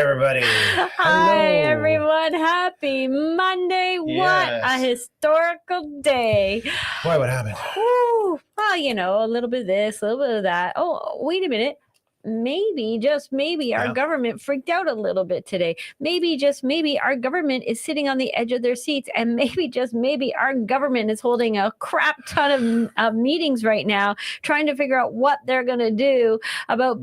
everybody. Hi, everyone. Happy Monday. Yes. What a historical day. Why, what happened? Whew. Well, a little bit of this, a little bit of that. Oh, wait a minute. Maybe, just maybe, our government freaked out a little bit today. Maybe, just maybe, our government is sitting on the edge of their seats. And maybe, just maybe, our government is holding a crap ton of meetings right now, trying to figure out what they're going to do about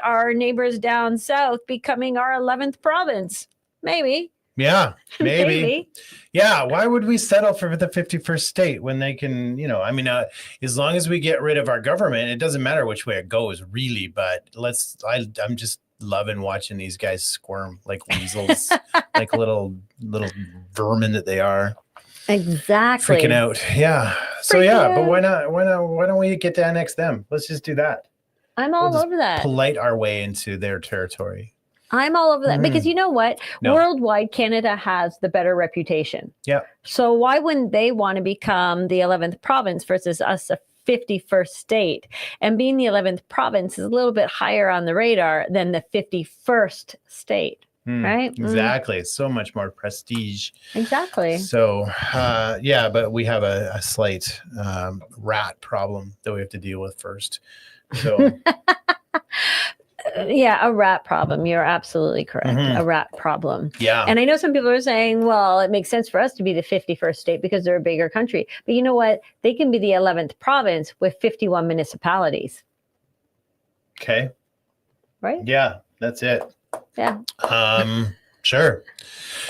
our neighbors down south becoming our 11th province. Maybe. Yeah, maybe. Yeah, why would we settle for the 51st state when they can, as long as we get rid of our government, it doesn't matter which way it goes, really. But I'm just loving watching these guys squirm like weasels, like little vermin that they are. Exactly. Freaking out. Yeah. So yeah, but why not? Why don't we get to annex them? Let's just do that. I'm all over that. Polite our way into their territory. I'm all over that because you know what? No. Worldwide, Canada has the better reputation. Yeah. So why wouldn't they want to become the 11th province versus us, a 51st state? And being the 11th province is a little bit higher on the radar than the 51st state. Right? Exactly. So much more prestige. Exactly. So, but we have a slight rat problem that we have to deal with first. So. Yeah, a rat problem. You're absolutely correct. A rat problem. Yeah. And I know some people are saying, well, it makes sense for us to be the 51st state because they're a bigger country. But you know what? They can be the 11th province with 51 municipalities. Okay. Right? Yeah, that's it. Yeah. Sure.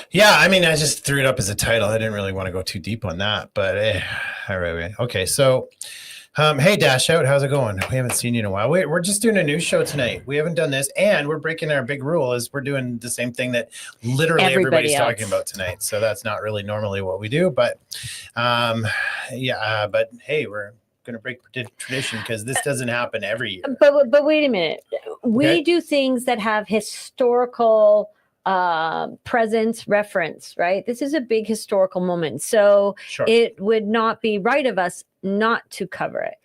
Yeah, I just threw it up as a title. I didn't really want to go too deep on that, but all right. Okay, so hey, Dash Out, how's it going? We haven't seen you in a while. We're just doing a news show tonight. We haven't done this, and we're breaking our big rule is we're doing the same thing that literally everybody's talking about tonight. So that's not really normally what we do, but but hey, we're going to break tradition because this doesn't happen every year. But wait a minute. We do things that have historical presence reference, right? This is a big historical moment. So It would not be right of us not to cover it.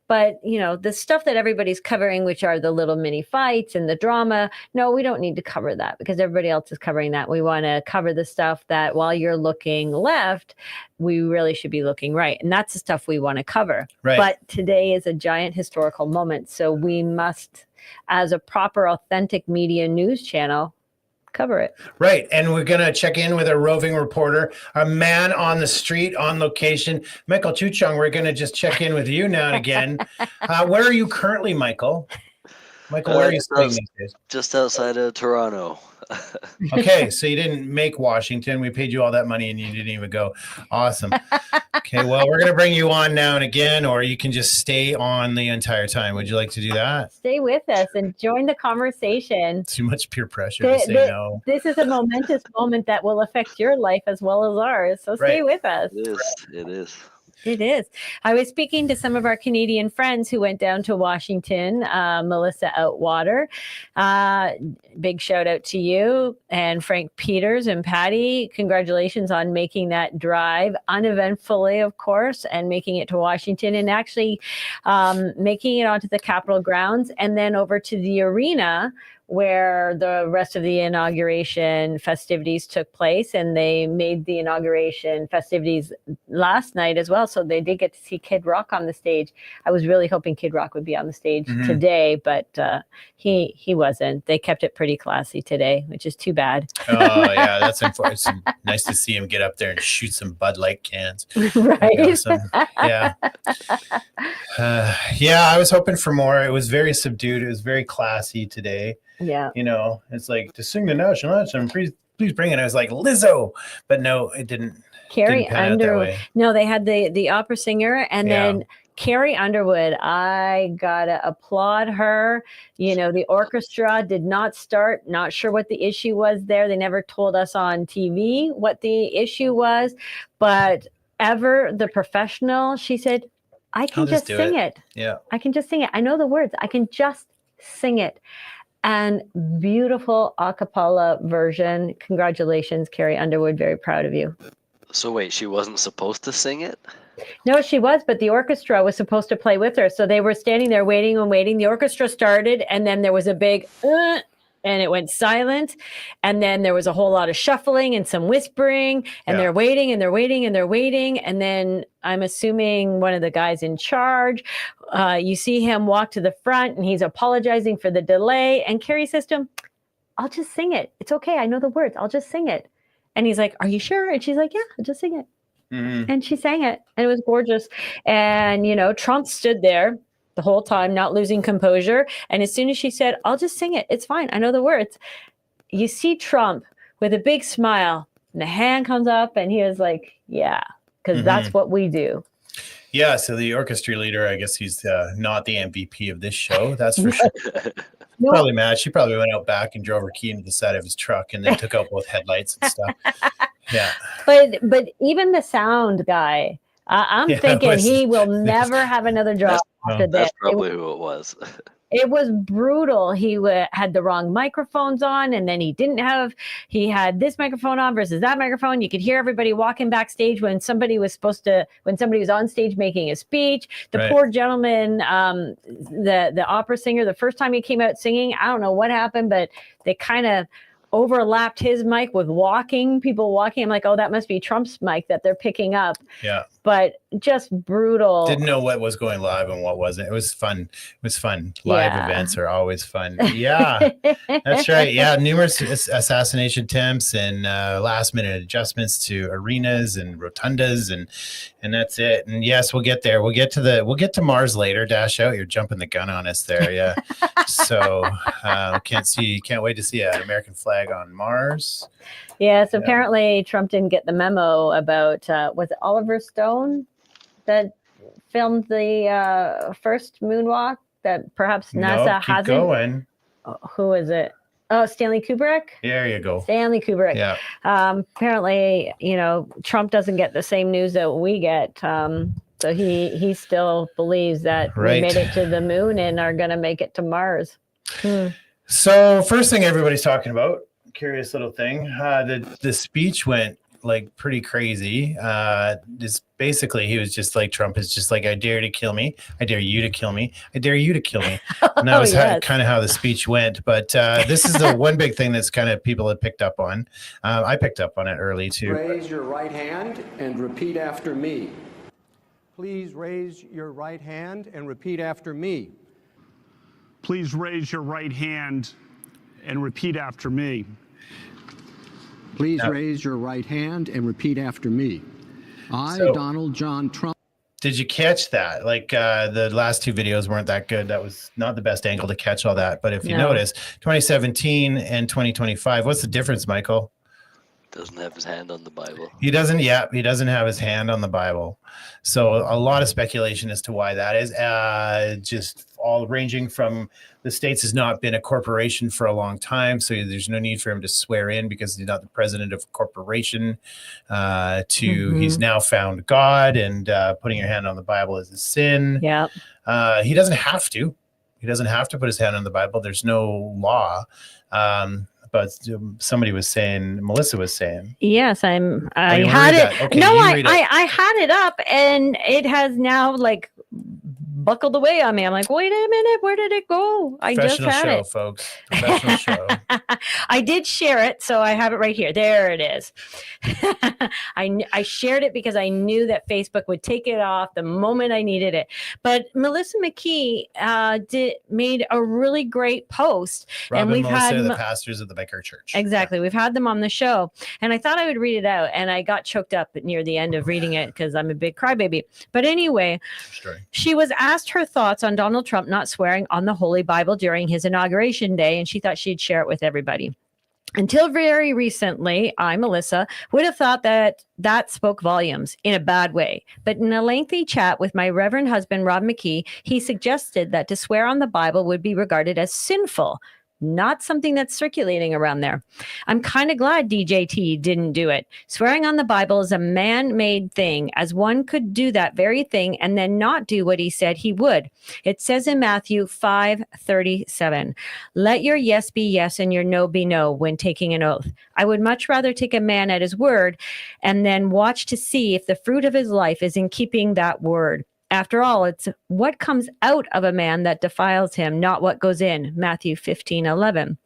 But, the stuff that everybody's covering, which are the little mini fights and the drama, no, we don't need to cover that because everybody else is covering that. We want to cover the stuff that while you're looking left, we really should be looking right. And that's the stuff we want to cover. Right. But today is a giant historical moment. So we must, as a proper, authentic media news channel, cover it. Right. And we're going to check in with a roving reporter, a man on the street on location. Michael Chuchong, we're going to just check in with you now and again. Where are you currently, Michael? Michael, where are you staying these days? Just outside of Toronto. Okay, so you didn't make Washington. We paid you all that money and you didn't even go. Awesome. Okay, well, we're going to bring you on now and again, or you can just stay on the entire time. Would you like to do that? Stay with us and join the conversation. Too much peer pressure to say no. This is a momentous moment that will affect your life as well as ours. So stay with us. It is. It is. I was speaking to some of our Canadian friends who went down to Washington, Melissa Outwater. Big shout out to you and Frank Peters and Patty. Congratulations on making that drive uneventfully, of course, and making it to Washington and actually making it onto the Capitol grounds and then over to the arena where the rest of the inauguration festivities took place. And they made the inauguration festivities last night as well. So they did get to see Kid Rock on the stage. I was really hoping Kid Rock would be on the stage today, but he wasn't. They kept it pretty classy today, which is too bad. Oh, yeah, that's unfortunate. It's nice to see him get up there and shoot some Bud Light cans. Right. Yeah. I was hoping for more. It was very subdued. It was very classy today. Yeah. It's like to sing the national anthem, please bring it. I was like, Lizzo. But no, it didn't. Carrie Underwood. No, they had the opera singer and then Carrie Underwood. I gotta applaud her. The orchestra did not start. Not sure what the issue was there. They never told us on TV what the issue was. But Ever, the professional, she said, I can just sing it. Yeah. I can just sing it. I know the words. I can just sing it. And beautiful a cappella version. Congratulations, Carrie Underwood. Very proud of you. So wait, she wasn't supposed to sing it? No, she was, but the orchestra was supposed to play with her. So they were standing there waiting and waiting. The orchestra started, and then there was a big, and it went silent. And then there was a whole lot of shuffling and some whispering, and they're waiting and they're waiting and they're waiting. And then I'm assuming one of the guys in charge, you see him walk to the front and he's apologizing for the delay. And Carrie says to him, I'll just sing it. It's okay. I know the words. I'll just sing it. And he's like, are you sure? And she's like, yeah, I'll just sing it. And she sang it, and it was gorgeous. And, you know, Trump stood there the whole time, not losing composure. And as soon as she said, I'll just sing it, it's fine, I know the words, you see Trump with a big smile, and the hand comes up, and he was like, yeah, because that's what we do. Yeah, so the orchestra leader, I guess he's not the MVP of this show, that's for sure. Probably mad. She probably went out back and drove her key into the side of his truck and then took out both headlights and stuff. Yeah. But even the sound guy, I'm thinking he will never have another job after this. That's probably who it was. It was brutal. He had the wrong microphones on, and then he had this microphone on versus that microphone. You could hear everybody walking backstage when somebody was on stage making a speech. The poor gentleman, the opera singer, the first time he came out singing, I don't know what happened, but they kind of overlapped his mic with people walking. I'm like, oh, that must be Trump's mic that they're picking up. Yeah. But just brutal. Didn't know what was going live and what wasn't. It was fun. Live events are always fun. Yeah, that's right. Yeah, numerous assassination attempts and last minute adjustments to arenas and rotundas, and that's it. And yes, we'll get there. We'll get to Mars later. Dash out. You're jumping the gun on us there. Yeah. So can't wait to see an American flag on Mars. Yeah, so apparently Trump didn't get the memo about, was it Oliver Stone that filmed the first moonwalk that perhaps NASA hasn't? Going. Who is it? Oh, Stanley Kubrick? There you go. Stanley Kubrick. Yeah. Apparently, Trump doesn't get the same news that we get. So he still believes that we made it to the moon and are going to make it to Mars. So first thing everybody's talking about, curious little thing, the speech went like pretty crazy. Just basically he was just like, Trump is just like, I dare to kill me, I dare you to kill me, I dare you to kill me. And that was kind of how the speech went. But this is the one big thing that's kind of people have picked up on. I picked up on it early too. Raise your right hand and repeat after me. Please raise your right hand and repeat after me. Please raise your right hand and repeat after me. Please raise your right hand and repeat after me. I, Donald John Trump. Did you catch that? Like the last two videos weren't that good. That was not the best angle to catch all that. But if you notice, 2017 and 2025, what's the difference, Michael? Doesn't have his hand on the Bible. He doesn't have his hand on the Bible. So a lot of speculation as to why that is. Just all ranging from the States has not been a corporation for a long time, so there's no need for him to swear in because he's not the president of a corporation. He's now found God, and putting your hand on the Bible is a sin. Yeah. He doesn't have to. He doesn't have to put his hand on the Bible. There's no law. But somebody was saying, Melissa was saying. Yes, I had it. Okay, I had it up, and it has now like buckled away on me. I'm like, wait a minute, where did it go? I just had it, folks. Professional show. I did share it, so I have it right here. There it is. I shared it because I knew that Facebook would take it off the moment I needed it. But Melissa McKee made a really great post, Rob and we've Melissa, had the pastors of the Vicar Church. Exactly. We've had them on the show, and I thought I would read it out, and I got choked up near the end of reading it because I'm a big crybaby. But anyway, she was asked her thoughts on Donald Trump not swearing on the Holy Bible during his inauguration day, and she thought she'd share it with everybody. Until very recently, I, Melissa, would have thought that spoke volumes in a bad way. But in a lengthy chat with my Reverend husband, Rob McKee, he suggested that to swear on the Bible would be regarded as sinful, not something that's circulating around there. I'm kind of glad DJT didn't do it. Swearing on the Bible is a man-made thing, as one could do that very thing and then not do what he said he would. It says in Matthew 5:37, let your yes be yes and your no be no when taking an oath. I would much rather take a man at his word and then watch to see if the fruit of his life is in keeping that word. After all, it's what comes out of a man that defiles him, not what goes in. Matthew 15:11.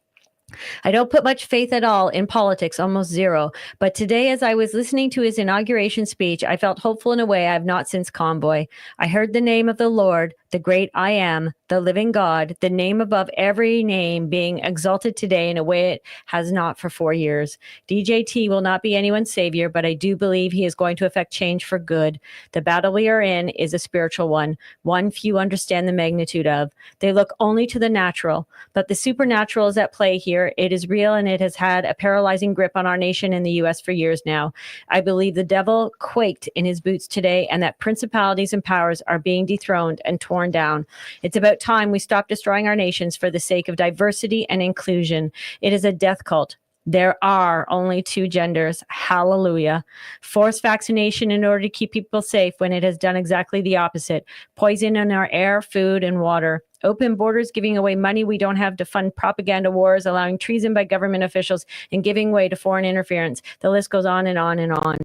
I don't put much faith at all in politics, almost zero. But today, as I was listening to his inauguration speech, I felt hopeful in a way I have not since Convoy. I heard the name of the Lord, the great I am, the living God, the name above every name being exalted today in a way it has not for 4 years. DJT will not be anyone's savior, but I do believe he is going to affect change for good. The battle we are in is a spiritual one few understand the magnitude of. They look only to the natural, but the supernatural is at play here. It is real, and it has had a paralyzing grip on our nation and the U.S. for years now. I believe the devil quaked in his boots today, and that principalities and powers are being dethroned and torn down. It's about time we stop destroying our nations for the sake of diversity and inclusion. It is a death cult. There are only 2 genders. Hallelujah. Forced vaccination in order to keep people safe when it has done exactly the opposite. Poison in our air, food, and water. Open borders, giving away money we don't have to fund propaganda wars, allowing treason by government officials, and giving way to foreign interference. The list goes on and on and on.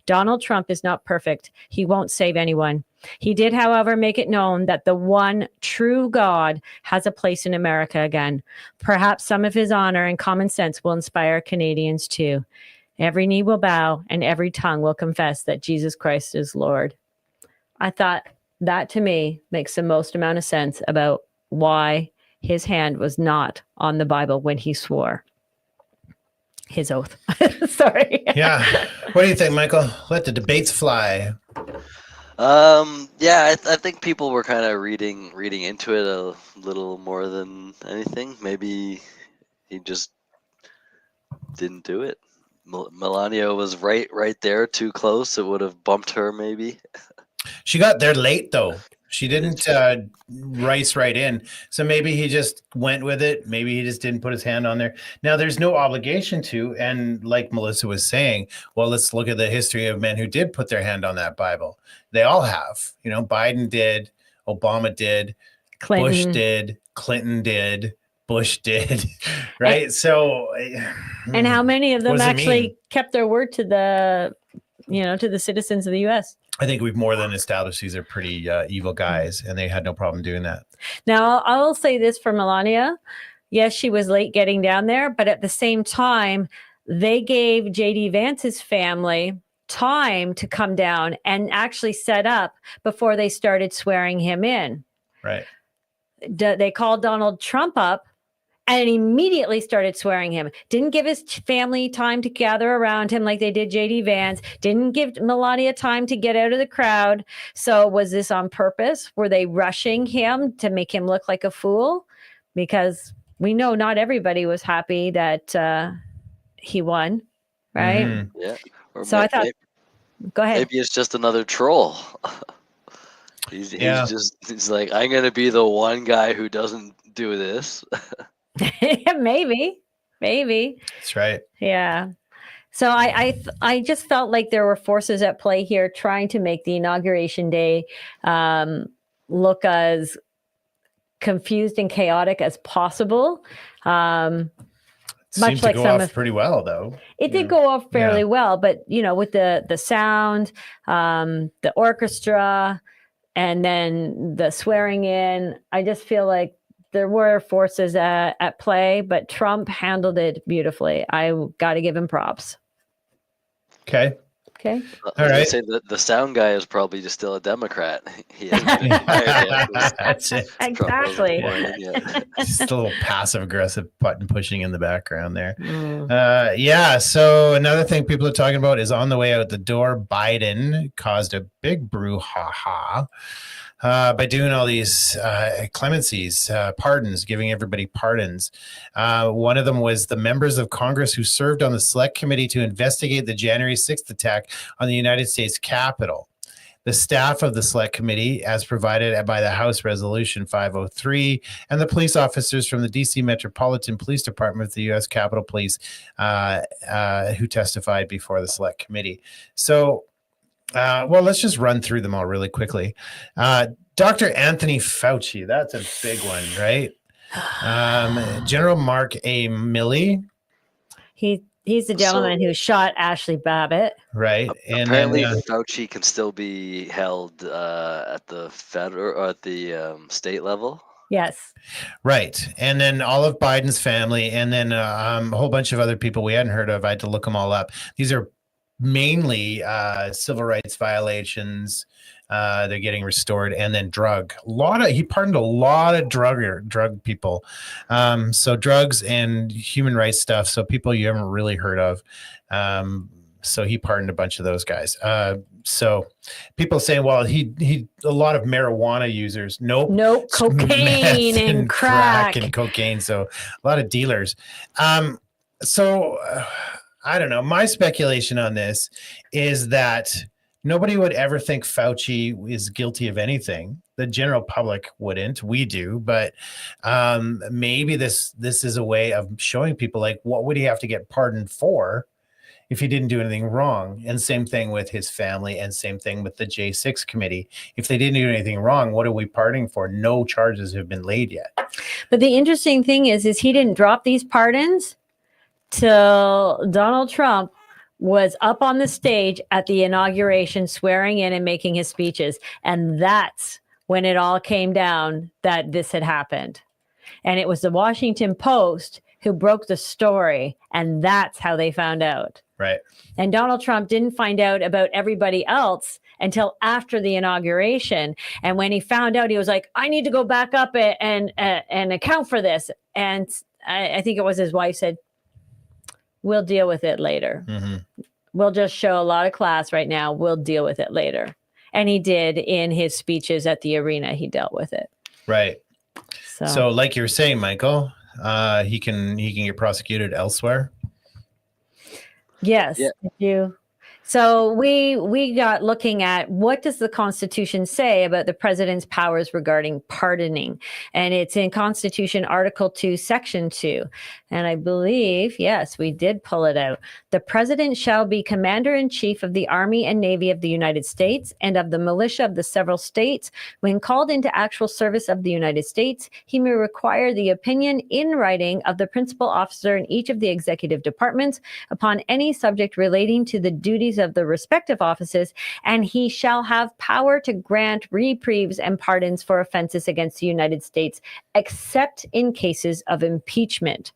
Donald Trump is not perfect. He won't save anyone. He did, however, make it known that the one true God has a place in America again. Perhaps some of his honor and common sense will inspire Canadians too. Every knee will bow and every tongue will confess that Jesus Christ is Lord. I thought that, to me, makes the most amount of sense about why his hand was not on the Bible when he swore his oath. Sorry. Yeah. What do you think, Michael? Let the debates fly. Yeah, I think people were kind of reading into it a little more than anything. Maybe he just didn't do it. Melania was right there, too close. It would have bumped her, maybe. She got there late, though. She didn't race right in. So maybe he just went with it. Maybe he just didn't put his hand on there. Now, there's no obligation to. And like Melissa was saying, well, let's look at the history of men who did put their hand on that Bible. They all have. You know, Biden did. Obama did. Clinton. Bush did. Clinton did. Bush did. Right? And how many of them actually kept their word to the citizens of the U.S.? I think we've more than established these are pretty evil guys, and they had no problem doing that. Now, I'll say this for Melania. Yes, she was late getting down there, but at the same time, they gave J.D. Vance's family time to come down and actually set up before they started swearing him in. Right. They called Donald Trump up and immediately started swearing him. Didn't give his family time to gather around him like they did J.D. Vance. Didn't give Melania time to get out of the crowd. So was this on purpose? Were they rushing him to make him look like a fool? Because we know not everybody was happy that he won, right? Mm-hmm. Yeah. So I thought, go ahead. Maybe it's just another troll. He's like, I'm going to be the one guy who doesn't do this. Maybe. That's right. Yeah. So I just felt like there were forces at play here trying to make the inauguration day look as confused and chaotic as possible. Seemed to go off pretty well, though. It did go off fairly well, but with the sound, the orchestra, and then the swearing in, I just feel like there were forces at play, but Trump handled it beautifully. I got to give him props. Okay. All right. Say the sound guy is probably just still a Democrat. That's it. Exactly. Just a little passive aggressive button pushing in the background there. So another thing people are talking about is on the way out the door, Biden caused a big brouhaha by doing all these clemencies, pardons, giving everybody pardons. One of them was the members of Congress who served on the Select Committee to investigate the January 6th attack on the United States Capitol. The staff of the Select Committee, as provided by the House Resolution 503, and the police officers from the D.C. Metropolitan Police Department of the U.S. Capitol Police who testified before the Select Committee. So, let's just run through them all really quickly. Dr. Anthony Fauci, that's a big one, right? General Mark A. Milley. He's the gentleman who shot Ashley Babbitt. Right. And apparently Fauci can still be held at the federal or at the state level. Yes. Right. And then all of Biden's family, and then a whole bunch of other people we hadn't heard of. I had to look them all up. These are mainly civil rights violations. They're getting restored, and then he pardoned a lot of drug people. So drugs and human rights stuff. So people you haven't really heard of. So he pardoned a bunch of those guys. So people saying, well, he a lot of marijuana users. Nope. Nope. It's Cocaine meth and crack. and cocaine. So a lot of dealers. So I don't know. My speculation on this is that nobody would ever think Fauci is guilty of anything. The general public wouldn't. We do, but maybe this is a way of showing people, like, what would he have to get pardoned for if he didn't do anything wrong? And same thing with his family, and same thing with the J6 committee. If they didn't do anything wrong, what are we pardoning for? No charges have been laid yet. But the interesting thing is he didn't drop these pardons till Donald Trump was up on the stage at the inauguration, swearing in and making his speeches. And that's when it all came down that this had happened. And it was the Washington Post who broke the story. And that's how they found out. Right. And Donald Trump didn't find out about everybody else until after the inauguration. And when he found out, he was like, I need to go back up and account for this. And I think it was his wife said, we'll deal with it later. Mm-hmm. We'll just show a lot of class right now. We'll deal with it later. And he did. In his speeches at the arena, he dealt with it. Right. So like you were saying, Michael, he can get prosecuted elsewhere. Yes. Yeah. So we got looking at, what does the Constitution say about the president's powers regarding pardoning? And it's in Constitution Article 2, Section 2. And I believe, yes, we did pull it out. The president shall be commander-in-chief of the Army and Navy of the United States and of the militia of the several states. When called into actual service of the United States, he may require the opinion in writing of the principal officer in each of the executive departments upon any subject relating to the duties of the respective offices, and he shall have power to grant reprieves and pardons for offenses against the United States, except in cases of impeachment.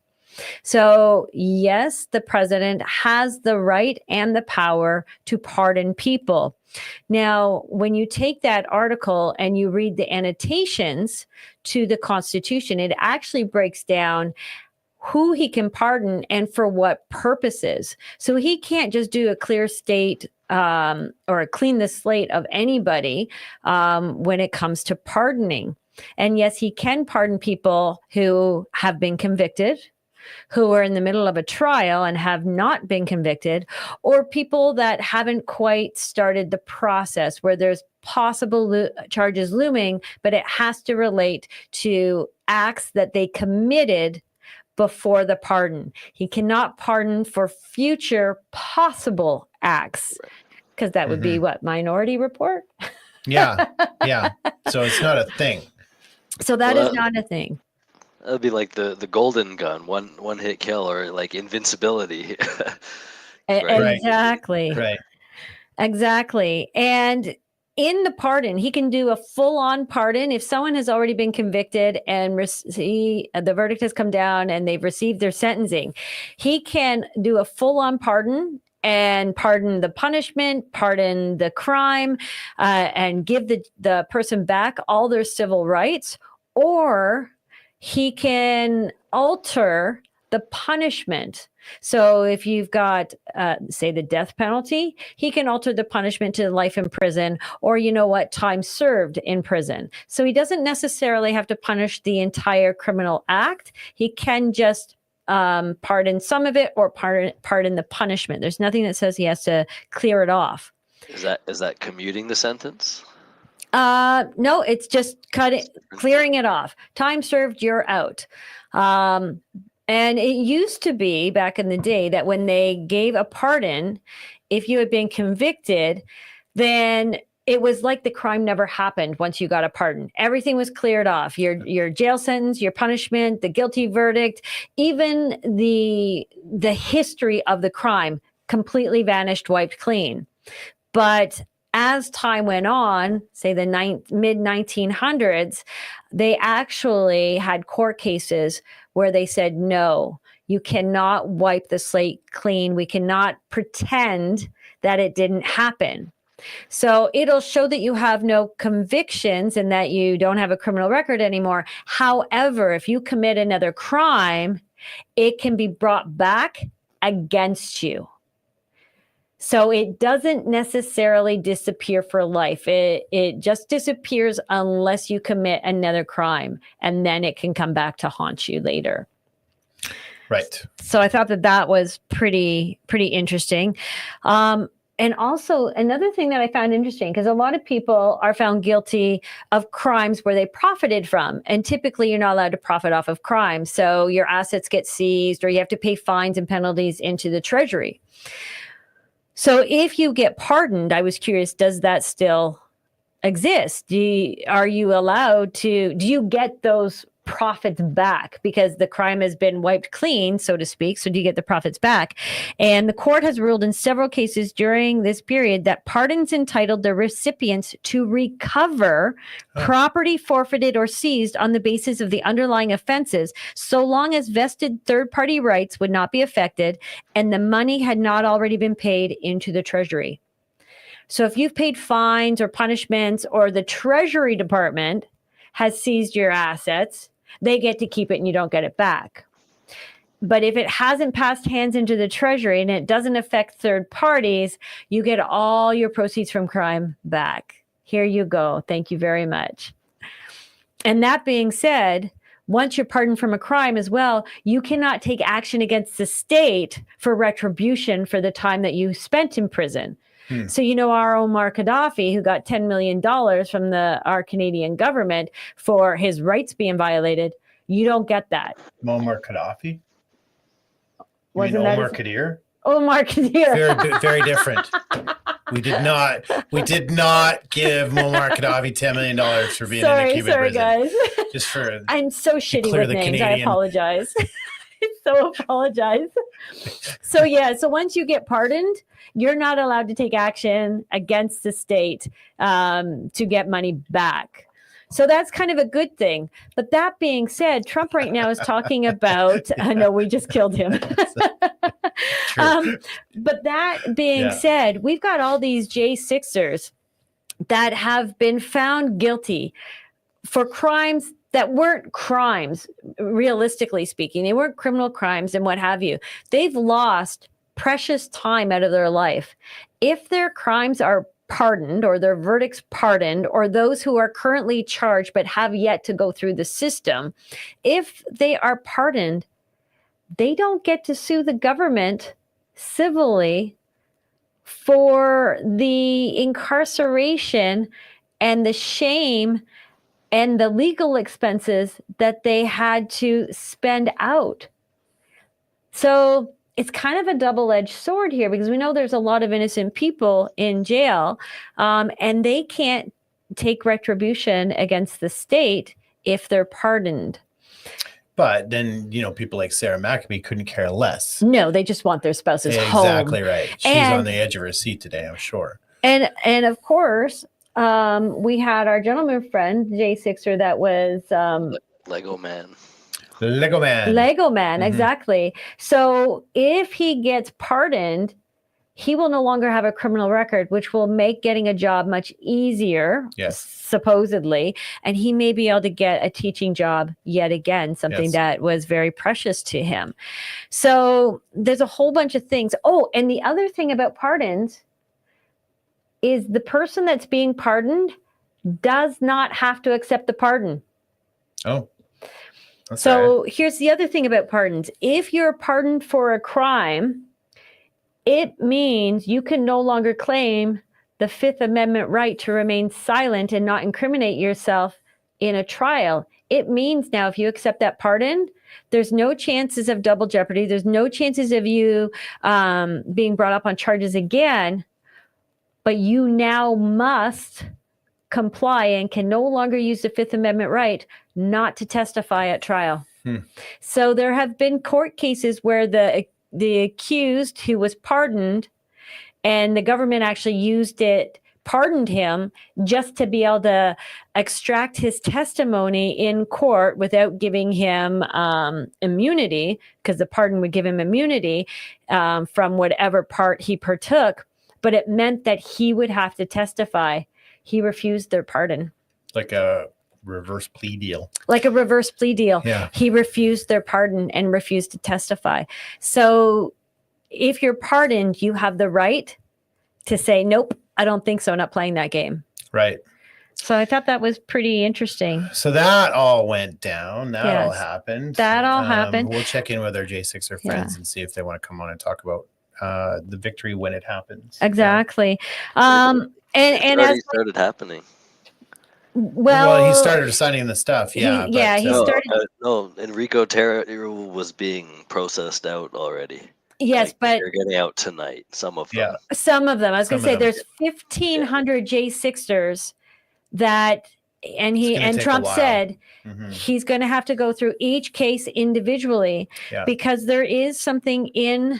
So, yes, the president has the right and the power to pardon people. Now, when you take that article and you read the annotations to the Constitution, it actually breaks down who he can pardon and for what purposes. So he can't just do a clear state or clean the slate of anybody when it comes to pardoning. And yes, he can pardon people who have been convicted, who are in the middle of a trial and have not been convicted, or people that haven't quite started the process where there's possible charges looming, but it has to relate to acts that they committed before the pardon. He cannot pardon for future possible acts, because that would be what, Minority Report? Yeah. So it's not a thing. So that is not a thing. That'd be like the golden gun, one hit kill, or like invincibility. Right. Exactly. Right. Exactly. And in the pardon, he can do a full-on pardon. If someone has already been convicted and the verdict has come down and they've received their sentencing, he can do a full-on pardon and pardon the punishment, pardon the crime, and give the person back all their civil rights. Or he can alter the punishment. So if you've got, say, the death penalty, he can alter the punishment to life in prison, or, time served in prison. So he doesn't necessarily have to punish the entire criminal act. He can just pardon some of it, or pardon the punishment. There's nothing that says he has to clear it off. Is that commuting the sentence? No, it's just clearing it off. Time served, you're out. And it used to be back in the day that when they gave a pardon, if you had been convicted, then it was like the crime never happened once you got a pardon. Everything was cleared off. Your jail sentence, your punishment, the guilty verdict, even the history of the crime completely vanished, wiped clean. But as time went on, say the mid 1900s, they actually had court cases where they said, no, you cannot wipe the slate clean. We cannot pretend that it didn't happen. So it'll show that you have no convictions and that you don't have a criminal record anymore. However, if you commit another crime, it can be brought back against you. So it doesn't necessarily disappear for life. It just disappears unless you commit another crime, and then it can come back to haunt you later. Right. So I thought that was pretty interesting. And also another thing that I found interesting, because a lot of people are found guilty of crimes where they profited from. And typically you're not allowed to profit off of crime. So your assets get seized or you have to pay fines and penalties into the treasury. So if you get pardoned, I was curious, does that still exist? Are you allowed to, do you get those profits back because the crime has been wiped clean, so to speak? So do you get the profits back? And the court has ruled in several cases during this period that pardons entitled the recipients to recover property forfeited or seized on the basis of the underlying offenses, so long as vested third-party rights would not be affected and the money had not already been paid into the treasury. So if you've paid fines or punishments or the Treasury Department has seized your assets, they get to keep it and you don't get it back. But if it hasn't passed hands into the treasury and it doesn't affect third parties, you get all your proceeds from crime back. Here you go. Thank you very much. And that being said, once you're pardoned from a crime as well, you cannot take action against the state for retribution for the time that you spent in prison. So, our Omar Gaddafi, who got $10 million from our Canadian government for his rights being violated, you don't get that. Muammar Gaddafi? Wasn't mean that Omar Kadir? Omar Kadir. Very different. We did not give Muammar Gaddafi $10 million for being in a Cuban prison. Guys. Just for I'm so shitty with names. Canadian. I apologize. apologize. So once you get pardoned, you're not allowed to take action against the state to get money back. So that's kind of a good thing. But that being said, Trump right now is talking about, I know we just killed him. But that being said, we've got all these J6ers that have been found guilty for crimes that weren't crimes, realistically speaking. They weren't criminal crimes and what have you. They've lost precious time out of their life. If their crimes are pardoned or their verdicts pardoned, or those who are currently charged but have yet to go through the system, if they are pardoned, they don't get to sue the government civilly for the incarceration and the shame and the legal expenses that they had to spend out. So it's kind of a double-edged sword here, because we know there's a lot of innocent people in jail, and they can't take retribution against the state if they're pardoned. But then, people like Sarah McAfee couldn't care less. No, they just want their spouses home. Exactly right. She's on the edge of her seat today, I'm sure. And of course, we had our gentleman friend, J6er, that was... Lego Man. Mm-hmm. Exactly. So if he gets pardoned, he will no longer have a criminal record, which will make getting a job much easier, supposedly. And he may be able to get a teaching job yet again, something that was very precious to him. So there's a whole bunch of things. Oh, and the other thing about pardons is the person that's being pardoned does not have to accept the pardon. Oh. So here's the other thing about pardons. If you're pardoned for a crime, it means you can no longer claim the Fifth Amendment right to remain silent and not incriminate yourself in a trial. It means now if you accept that pardon, there's no chances of double jeopardy. There's no chances of you being brought up on charges again, but you now must comply and can no longer use the Fifth Amendment right not to testify at trial. So there have been court cases where the accused who was pardoned and the government actually used it pardoned him just to be able to extract his testimony in court without giving him immunity, because the pardon would give him immunity from whatever part he partook. But it meant that he would have to testify. He refused their pardon. Like a reverse plea deal. Like a reverse plea deal. Yeah. He refused their pardon and refused to testify. So if you're pardoned, you have the right to say, nope, I don't think so. Not playing that game. Right. So I thought that was pretty interesting. So that all went down. That all Yes. happened. That all happened. We'll check in with our J6er friends Yeah. and see if they want to come on and talk about the victory when it happens. Exactly. It's And already as started happening. well, he started signing the stuff. Yeah. he No, started. no, Enrico Terra was being processed out already. Yes, Like, but they're getting out tonight. Some of them. Yeah. some of them. I was going to Some say of them. there's 1,500 J6ers that, and It's gonna take a Trump while. said Mhm. he's going to have to go through each case individually Yeah. because there is something in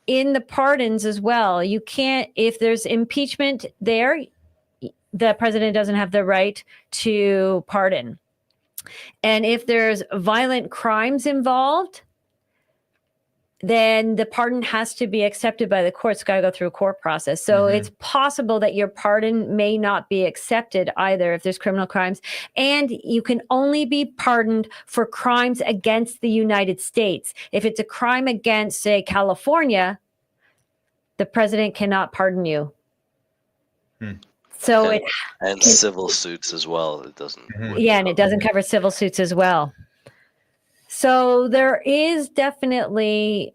the pardons as well. You can't, if there's impeachment there, the president doesn't have the right to pardon. And if there's violent crimes involved, then the pardon has to be accepted by the court. It's got to go through a court process. So Mhm. it's possible that your pardon may not be accepted either if there's criminal crimes. And you can only be pardoned for crimes against the United States. If it's a crime against, say, California, the president cannot pardon you. Hmm. So And civil suits as well. It doesn't. Mhm. yeah, and it doesn't cover civil suits as well. So there is definitely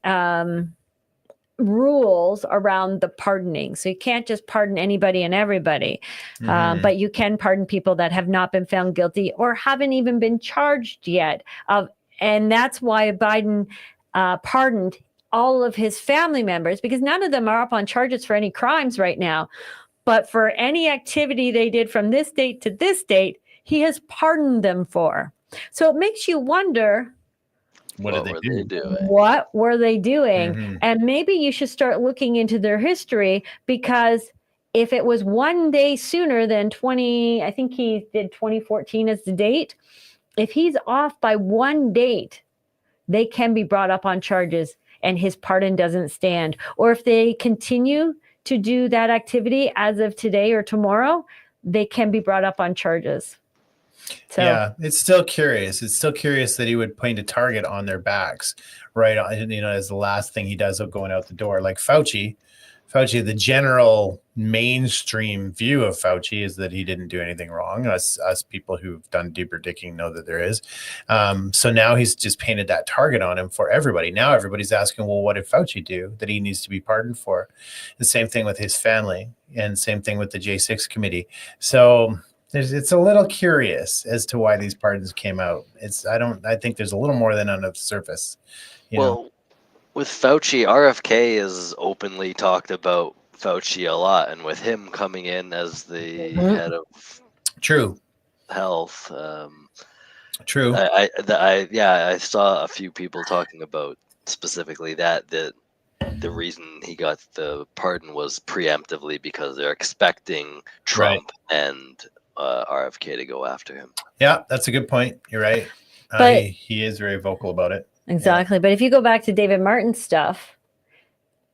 rules around the pardoning. So you can't just pardon anybody and everybody, Mhm. but you can pardon people that have not been found guilty or haven't even been charged yet. And that's why Biden pardoned all of his family members, because none of them are up on charges for any crimes right now. But for any activity they did from this date to this date, he has pardoned them for. So it makes you wonder, What What did were they they do? doing? what were they doing? Mhm. And maybe you should start looking into their history, because if it was one day sooner than I think he did 2014 as the date. If he's off by one date, they can be brought up on charges and his pardon doesn't stand. Or if they continue to do that activity as of today or tomorrow, they can be brought up on charges. So Yeah, it's still curious. It's still curious that he would point a target on their backs, right? As the last thing he does of going out the door. Like Fauci, the general mainstream view of Fauci is that he didn't do anything wrong. Us people who've done deeper digging know that there is. So now he's just painted that target on him for everybody. Now everybody's asking, well, what did Fauci do that he needs to be pardoned for? The same thing with his family, and same thing with the J6 committee. So it's a little curious as to why these pardons came out. I think there's a little more than on the surface. You know? With Fauci, RFK has openly talked about Fauci a lot, and with him coming in as the head of True. health, True. I saw a few people talking about specifically that the reason he got the pardon was preemptively because they're expecting Trump and RFK to go after him. Yeah, that's a good point. You're right. But- he is very vocal about it. exactly. But if you go back to David Martin's stuff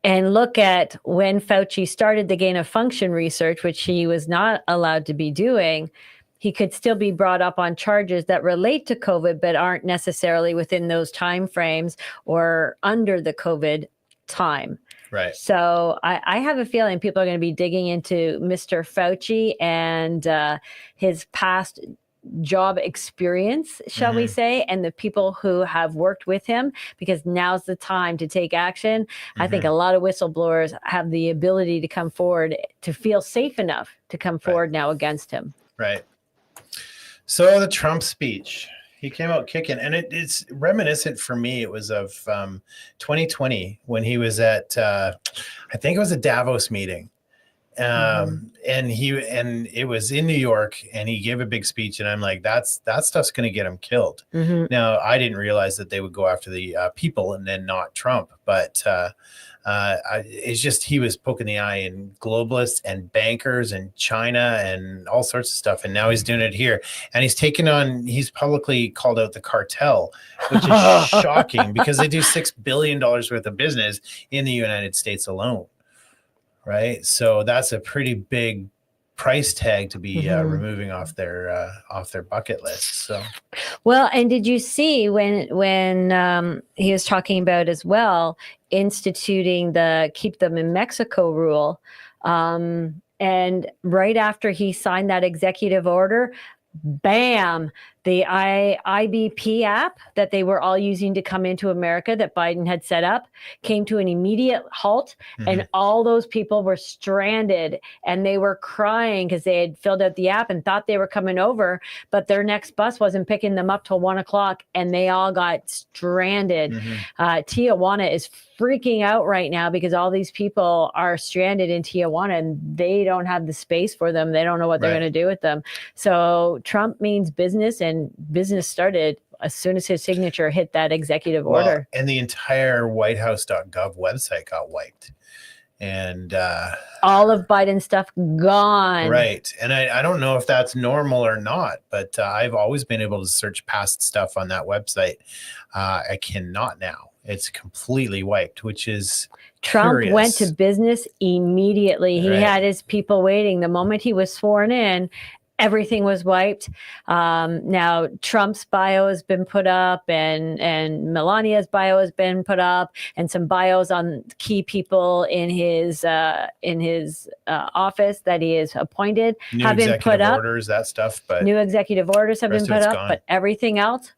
and look at when Fauci started the gain of function research, which he was not allowed to be doing, he could still be brought up on charges that relate to COVID, but aren't necessarily within those timeframes or under the COVID time. Right. So I have a feeling people are going to be digging into Mr. Fauci and his past job experience, shall we say, and the people who have worked with him, because now's the time to take action. I think a lot of whistleblowers have the ability to come forward, to feel safe enough to come forward now against him. Right. So the Trump speech, he came out kicking, and it's reminiscent for me. It was of 2020 when he was at, I think it was a Davos meeting, And it was in New York, and he gave a big speech, and I'm like, that stuff's going to get him killed. Now, I didn't realize that they would go after the people and then not Trump, but it's just, he was poking the eye in globalists and bankers and China and all sorts of stuff, and now he's doing it here, and he's publicly called out the cartel, which is shocking because they do $6 billion worth of business in the United States alone. Right, so that's a pretty big price tag to be removing off their bucket list. So, well, and did you see when he was talking about as well instituting the keep them in Mexico rule, and right after he signed that executive order, bam, the IBP app that they were all using to come into America that Biden had set up came to an immediate halt, and all those people were stranded, and they were crying because they had filled out the app and thought they were coming over, but their next bus wasn't picking them up till 1:00, and they all got stranded. Tijuana is freaking out right now because all these people are stranded in Tijuana and they don't have the space for them. They don't know what they're going to do with them. So Trump means business, and business started as soon as his signature hit that executive order. And the entire whitehouse.gov website got wiped. And all of Biden's stuff gone. Right. And I don't know if that's normal or not, but I've always been able to search past stuff on that website. I cannot now. It's completely wiped, which is Trump curious. Went to business immediately. He had his people waiting. The moment he was sworn in, everything was wiped. Now Trump's bio has been put up, and Melania's bio has been put up, and some bios on key people in his office that he has appointed have been put up. Orders, that stuff, but new executive orders have been put up, gone. but everything else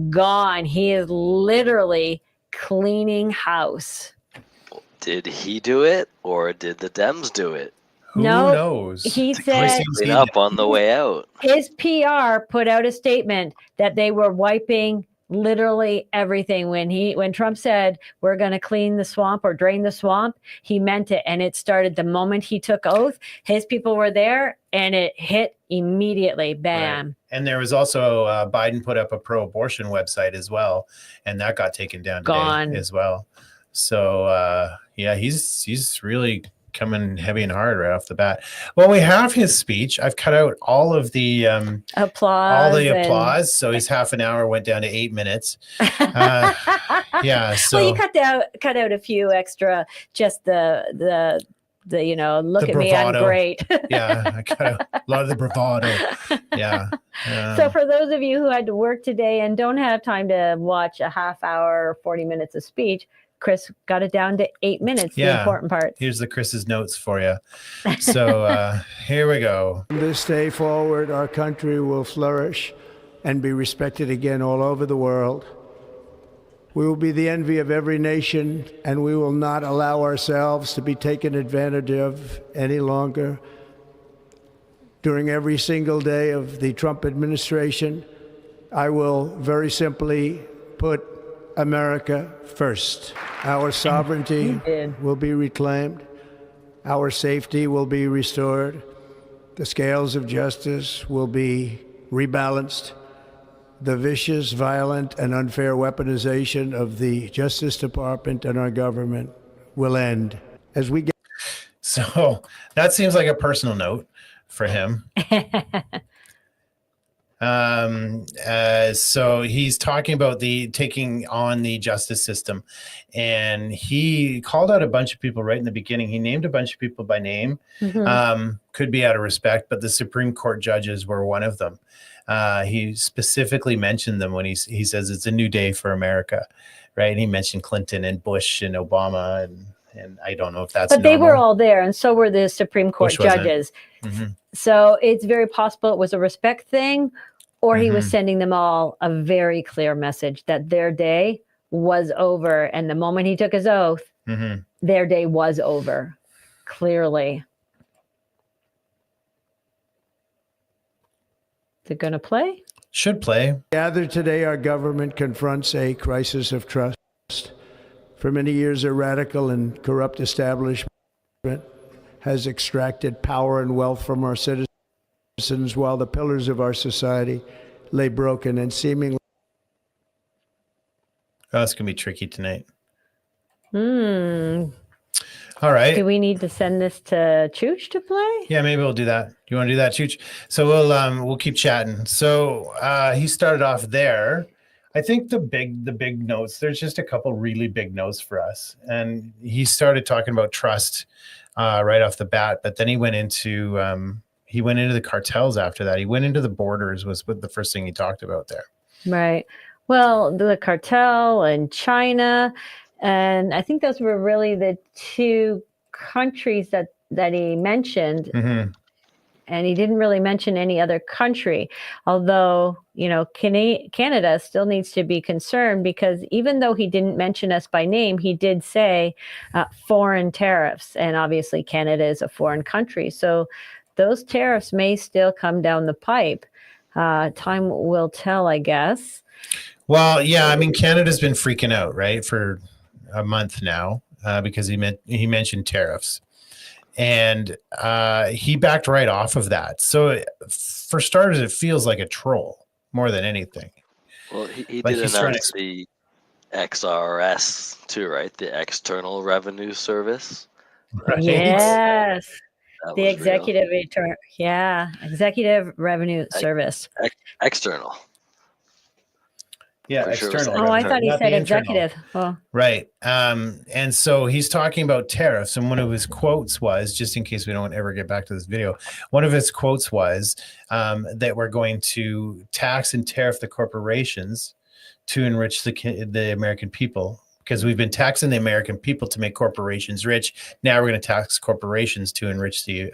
gone. He is literally cleaning house. Did he do it, or did the Dems do it? Who knows? He said Clean up on the way out. His PR put out a statement that they were wiping literally everything. When Trump said we're going to clean the swamp or drain the swamp, he meant it, and it started the moment he took oath. His people were there, and it hit immediately. Bam. Right. And there was also Biden put up a pro-abortion website as well, and that got taken down today as well. So he's really coming heavy and hard right off the bat. Well, we have his speech. I've cut out all of the applause. So his half an hour went down to 8 minutes. So well, you cut out a few extra, just the look at me, I'm great. I cut out a lot of the bravado. So for those of you who had to work today and don't have time to watch a half hour or 40 minutes of speech, Chris got it down to 8 minutes, the important parts. Here's the Chris's notes for you. So here we go. From this day forward, our country will flourish and be respected again all over the world. We will be the envy of every nation, and we will not allow ourselves to be taken advantage of any longer. During every single day of the Trump administration, I will very simply put America first. Our sovereignty will be reclaimed. Our safety will be restored. The scales of justice will be rebalanced. The vicious, violent, and unfair weaponization of the Justice Department and our government will end. So that seems like a personal note for him. So he's talking about taking on the justice system, and he called out a bunch of people right in the beginning. He named a bunch of people by name. Could be out of respect, but the Supreme Court judges were one of them. He specifically mentioned them when he says it's a new day for America, right? And he mentioned Clinton and Bush and Obama, and I don't know if that's but they were all there, and so were the Supreme Court judges. So it's very possible it was a respect thing, or he was sending them all a very clear message that their day was over. And the moment he took his oath, their day was over, clearly. Is it going to play? Should play. Gathered today, our government confronts a crisis of trust. For many years, a radical and corrupt establishment has extracted power and wealth from our citizens while the pillars of our society lay broken and seemingly. Oh, it's gonna be tricky tonight. Hmm. All right. Do we need to send this to Chooch to play? Yeah, maybe we'll do that. You want to do that, Chooch? So we'll keep chatting. So he started off there. I think the big notes. There's just a couple really big notes for us, and he started talking about trust right off the bat. But then he went into the cartels after that. He went into the borders was the first thing he talked about there. Right. Well, the cartel and China, and I think those were really the two countries that he mentioned. Mm-hmm. And he didn't really mention any other country, although, Canada still needs to be concerned, because even though he didn't mention us by name, he did say foreign tariffs. And obviously Canada is a foreign country. So those tariffs may still come down the pipe. Time will tell, I guess. Well, yeah, I mean, Canada's been freaking out, right, for a month now because he mentioned tariffs. And he backed right off of that. So for starters, it feels like a troll more than anything. Well, he Like did he's trying announce the XRS too, right? The External Revenue Service. Right? Yes. That The was executive executive revenue service. external. Yeah, Pretty sure it was external. Oh, I revenue, thought he not said the internal. executive. Oh, Right. And so he's talking about tariffs. And one of his quotes was, just in case we don't ever get back to this video, one of his quotes was that we're going to tax and tariff the corporations to enrich the American people, because we've been taxing the American people to make corporations rich. Now we're going to tax corporations to enrich the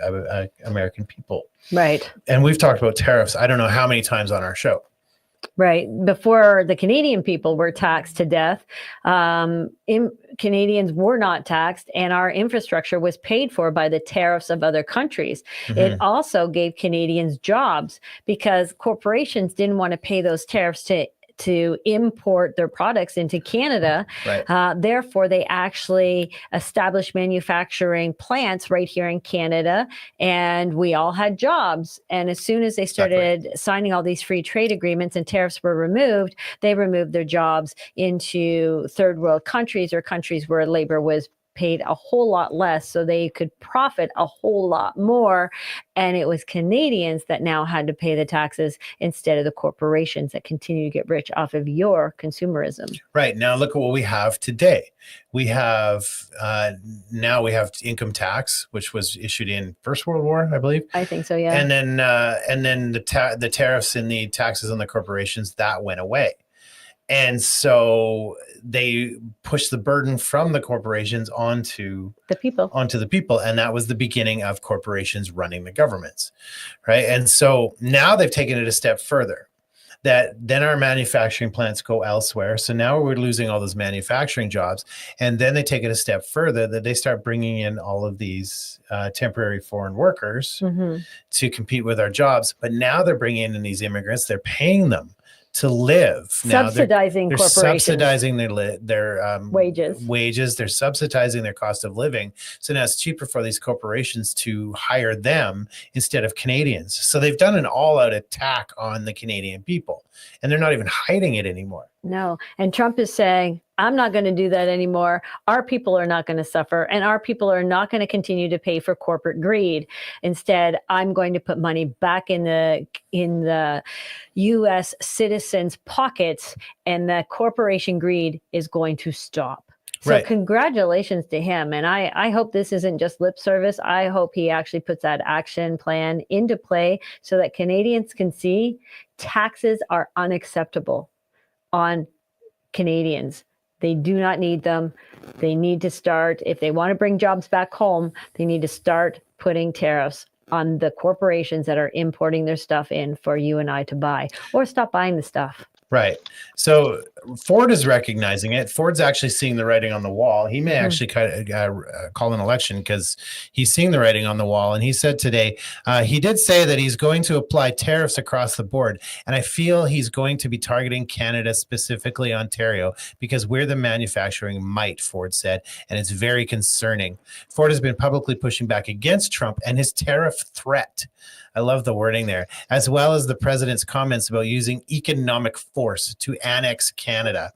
American people. right. And we've talked about tariffs, I don't know how many times on our show. Right. Before the Canadian people were taxed to death, Canadians were not taxed, and our infrastructure was paid for by the tariffs of other countries. Mm-hmm. It also gave Canadians jobs, because corporations didn't want to pay those tariffs to import their products into Canada. Right. Therefore, they actually established manufacturing plants right here in Canada, and we all had jobs. And as soon as they started signing all these free trade agreements and tariffs were removed, they removed their jobs into third world countries, or countries where labor was paid a whole lot less, so they could profit a whole lot more. And it was Canadians that now had to pay the taxes instead of the corporations that continue to get rich off of your consumerism. Right. Now look at what we have today. We have now we have income tax, which was issued in First World War, I believe. I think so, yeah. And then the tariffs and the taxes on the corporations, that went away. And so they pushed the burden from the corporations onto the people. And that was the beginning of corporations running the governments, right? And so now they've taken it a step further, that then our manufacturing plants go elsewhere. So now we're losing all those manufacturing jobs. And then they take it a step further, that they start bringing in all of these temporary foreign workers to compete with our jobs. But now they're bringing in these immigrants, they're paying them to live. Subsidizing they're corporations. Subsidizing their wages. They're subsidizing their cost of living. So now it's cheaper for these corporations to hire them instead of Canadians. So they've done an all-out attack on the Canadian people, and they're not even hiding it anymore. No. And Trump is saying, I'm not going to do that anymore. Our people are not going to suffer, and our people are not going to continue to pay for corporate greed. Instead, I'm going to put money back in the U.S. citizens' pockets, and the corporation greed is going to stop. So Congratulations to him. And I hope this isn't just lip service. I hope he actually puts that action plan into play so that Canadians can see taxes are unacceptable on Canadians. They do not need them. They need to start, if they want to bring jobs back home, they need to start putting tariffs on the corporations that are importing their stuff in for you and I to buy, or stop buying the stuff. Right. So Ford is recognizing it. Ford's actually seeing the writing on the wall. He may actually call an election because he's seeing the writing on the wall. And he said today, he did say that he's going to apply tariffs across the board. And I feel he's going to be targeting Canada, specifically Ontario, because we're the manufacturing might, Ford said. And it's very concerning. Ford has been publicly pushing back against Trump and his tariff threat. I love the wording there, as well as the president's comments about using economic force to annex Canada.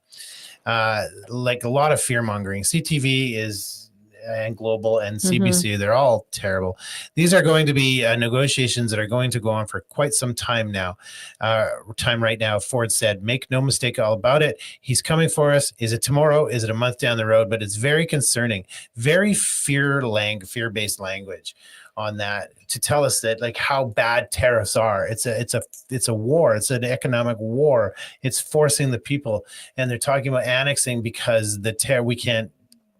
Like a lot of fear mongering. CTV is and Global and CBC, they're all terrible. These are going to be negotiations that are going to go on for quite some time now. Right now, Ford said, make no mistake all about it. He's coming for us. Is it tomorrow? Is it a month down the road? But it's very concerning, very fear-based language on that, to tell us that like how bad tariffs are. It's a war. It's an economic war. It's forcing the people, and they're talking about annexing because we can't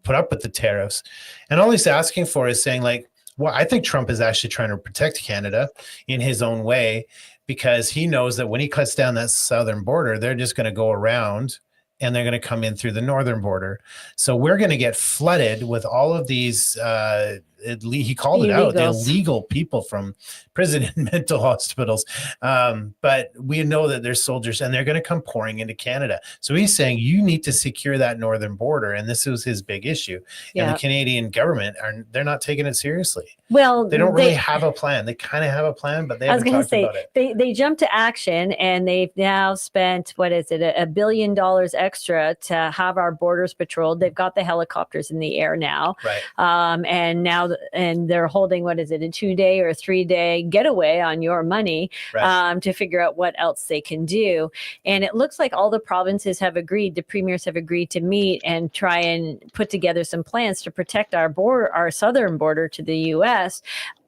put up with the tariffs. And all he's asking for is saying like, well, I think Trump is actually trying to protect Canada in his own way, because he knows that when he cuts down that southern border, they're just going to go around and they're going to come in through the northern border. So we're going to get flooded with all of these, he called it out, the illegal people from prison and mental hospitals. But we know that there's soldiers and they're going to come pouring into Canada. So he's saying you need to secure that northern border. And this was his big issue. And the Canadian government, they're not taking it seriously. Well, they don't really have a plan. They kind of have a plan, but they haven't talked about it. They jumped to action, and they've now spent, $1 billion extra to have our borders patrolled. They've got the helicopters in the air now. Right. And they're holding, a 2-day or 3-day getaway on your money, to figure out what else they can do. And it looks like all the provinces have agreed, the premiers have agreed to meet and try and put together some plans to protect our southern border to the U.S.,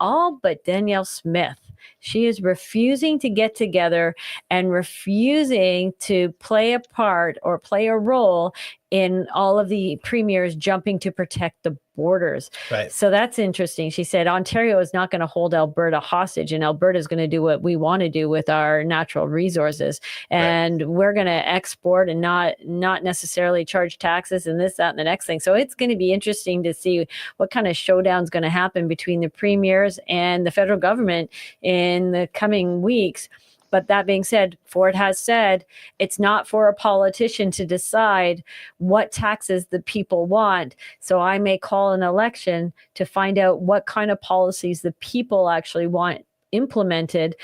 all but Danielle Smith. She is refusing to get together and refusing to play a part or play a role in all of the premiers jumping to protect the borders. Right. So that's interesting. She said Ontario is not going to hold Alberta hostage, and Alberta is going to do what we want to do with our natural resources. And we're going to export and not necessarily charge taxes and this, that, and the next thing. So it's going to be interesting to see what kind of showdown is going to happen between the premiers and the federal government in the coming weeks. But that being said, Ford has said it's not for a politician to decide what taxes the people want. So I may call an election to find out what kind of policies the people actually want implemented.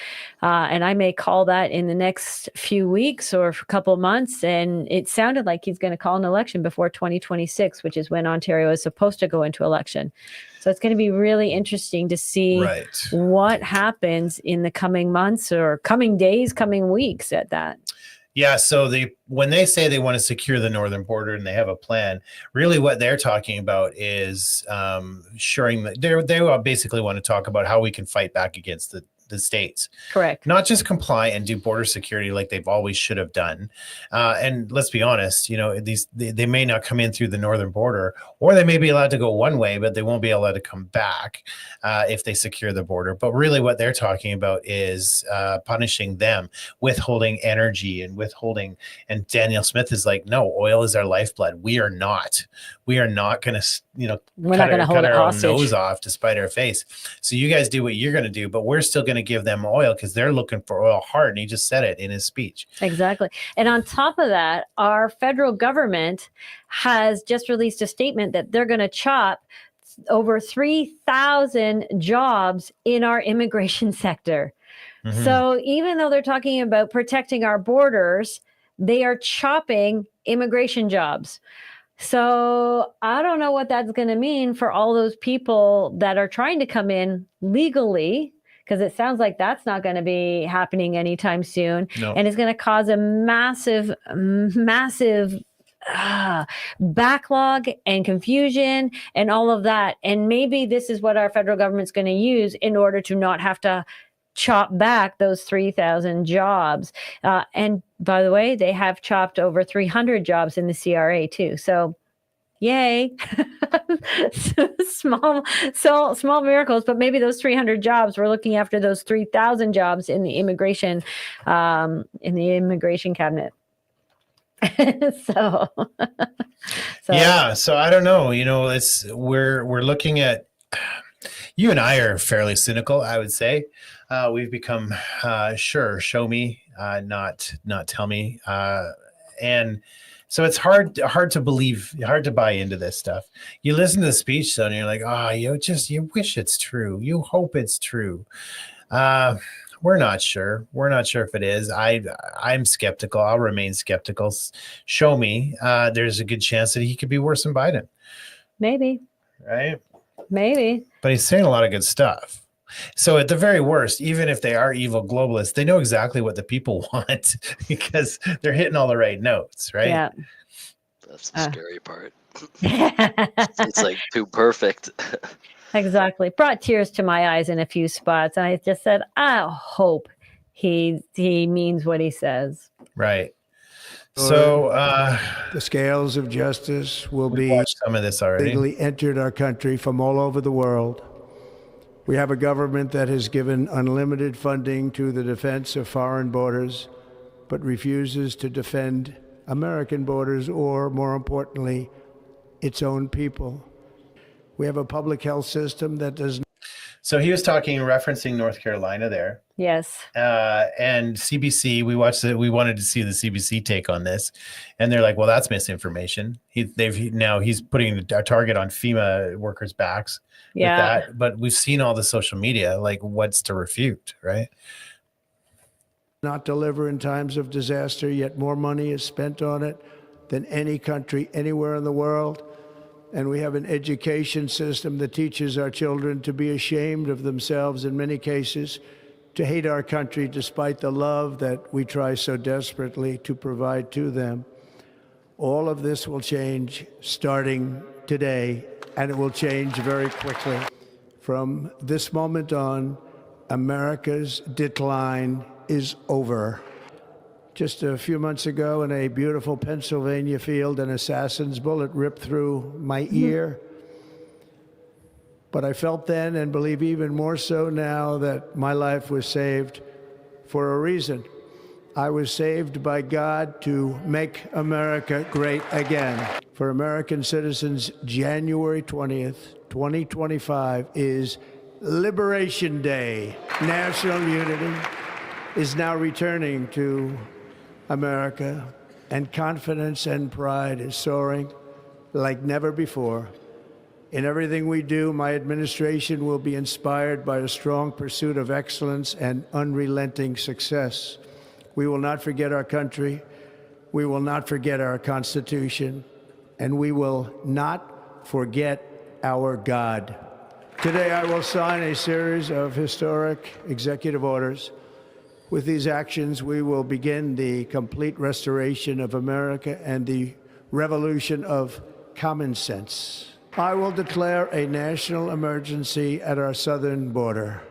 And I may call that in the next few weeks or a couple of months. And it sounded like he's going to call an election before 2026, which is when Ontario is supposed to go into election. So it's going to be really interesting to see what happens in the coming months or coming days, coming weeks at that. Yeah, so when they say they want to secure the northern border and they have a plan, really what they're talking about is ensuring that they basically want to talk about how we can fight back against the states. Correct. Not just comply and do border security like they've always should have done. And let's be honest, they may not come in through the northern border, or they may be allowed to go one way, but they won't be allowed to come back if they secure the border. But really what they're talking about is punishing them, withholding energy and withholding. And Danielle Smith is like, no, oil is our lifeblood. We are not going to, we're not going to hold our hostage. nose off to spite our face. So you guys do what you're going to do, but we're still going to give them oil because they're looking for oil hard. And he just said it in his speech. Exactly. And on top of that, our federal government has just released a statement that they're going to chop over 3,000 jobs in our immigration sector. Mm-hmm. So even though they're talking about protecting our borders, they are chopping immigration jobs. So I don't know what that's going to mean for all those people that are trying to come in legally, because it sounds like that's not going to be happening anytime soon. No. And it's going to cause a massive backlog and confusion and all of that. And maybe this is what our federal government's going to use in order to not have to chop back those 3,000 jobs. And by the way, they have chopped over 300 jobs in the CRA too. So yay. small miracles, but maybe those 300 jobs, we're looking after those 3,000 jobs in the immigration cabinet. so, Yeah, so I don't know. We're looking at, you and I are fairly cynical, I would say. We've become sure, show me, not tell me, and so it's hard to believe, hard to buy into this stuff. You listen to the speech though, and you're like, you wish it's true, you hope it's true. We're not sure. We're not sure if it is. I'm skeptical. I'll remain skeptical. Show me. There's a good chance that he could be worse than Biden. maybe. Right. Maybe. But he's saying a lot of good stuff. So at the very worst, even if they are evil globalists, they know exactly what the people want because they're hitting all the right notes, right? Yeah. That's the scary part. It's like too perfect. Exactly. Brought tears to my eyes in a few spots. And I just said, I hope he means what he says. Right. So The scales of justice will we be watched some of this already. legally entered our country from all over the world. We have a government that has given unlimited funding to the defense of foreign borders, but refuses to defend American borders or, more importantly, its own people. We have a public health system that does not. So he was referencing North Carolina there. Yes. And CBC, we wanted to see the CBC take on this. And they're like, well, that's misinformation. He's putting a target on FEMA workers' backs. Yeah. With that. But we've seen all the social media, like what's to refute, right? Not deliver in times of disaster, yet more money is spent on it than any country anywhere in the world. And we have an education system that teaches our children to be ashamed of themselves in many cases, to hate our country despite the love that we try so desperately to provide to them. All of this will change starting today, and it will change very quickly. From this moment on, America's decline is over. Just a few months ago in a beautiful Pennsylvania field, an assassin's bullet ripped through my ear. But I felt then, and believe even more so now, that my life was saved for a reason. I was saved by God to make America great again. For American citizens, January 20th, 2025 is Liberation Day. National unity is now returning to America, and confidence and pride is soaring like never before. In everything we do, my administration will be inspired by a strong pursuit of excellence and unrelenting success. We will not forget our country, we will not forget our Constitution, and we will not forget our God. Today, I will sign a series of historic executive orders. With these actions, we will begin the complete restoration of America and the revolution of common sense. I will declare a national emergency at our southern border.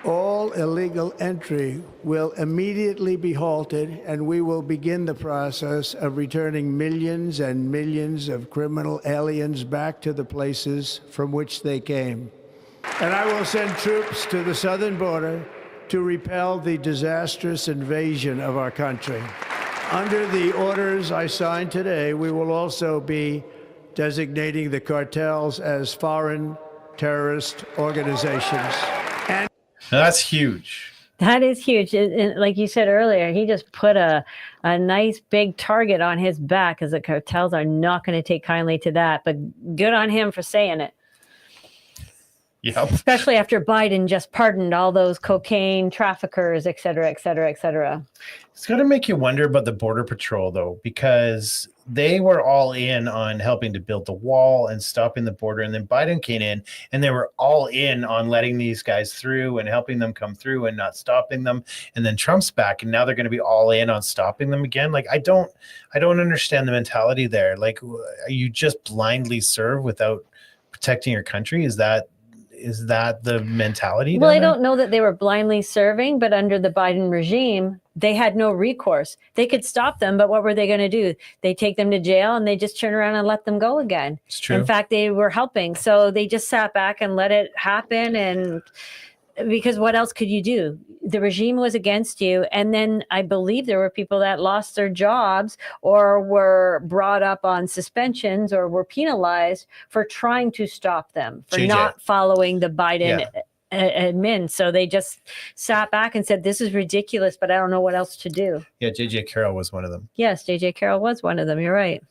All illegal entry will immediately be halted, and we will begin the process of returning millions and millions of criminal aliens back to the places from which they came. And I will send troops to the southern border to repel the disastrous invasion of our country. Under the orders I signed today, we will also be designating the cartels as foreign terrorist organizations. And Now that's huge. That is huge. And like you said earlier, he just put a nice big target on his back, because the cartels are not going to take kindly to that. But good on him for saying it. Yep. Especially after Biden just pardoned all those cocaine traffickers, et cetera, et cetera, et cetera. It's going to make you wonder about the Border Patrol, though, because they were all in on helping to build the wall and stopping the border. And then Biden came in and they were all in on letting these guys through and helping them come through and not stopping them. And then Trump's back and now they're going to be all in on stopping them again. Like, I don't understand the mentality there. Like, you just blindly serve without protecting your country? Is that the mentality? Well, I don't know that they were blindly serving, but under the Biden regime, they had no recourse. They could stop them, but what were they going to do? They take them to jail and they just turn around and let them go again. It's true. In fact, they were helping. So they just sat back and let it happen. And because what else could you do? The regime was against you. And then I believe there were people that lost their jobs or were brought up on suspensions or were penalized for trying to stop them, for JJ. not following the Biden Yeah. admin. So they just sat back and said, this is ridiculous, but I don't know what else to do. Yeah, J.J. Carroll was one of them. Yes, J.J. Carroll was one of them. You're right.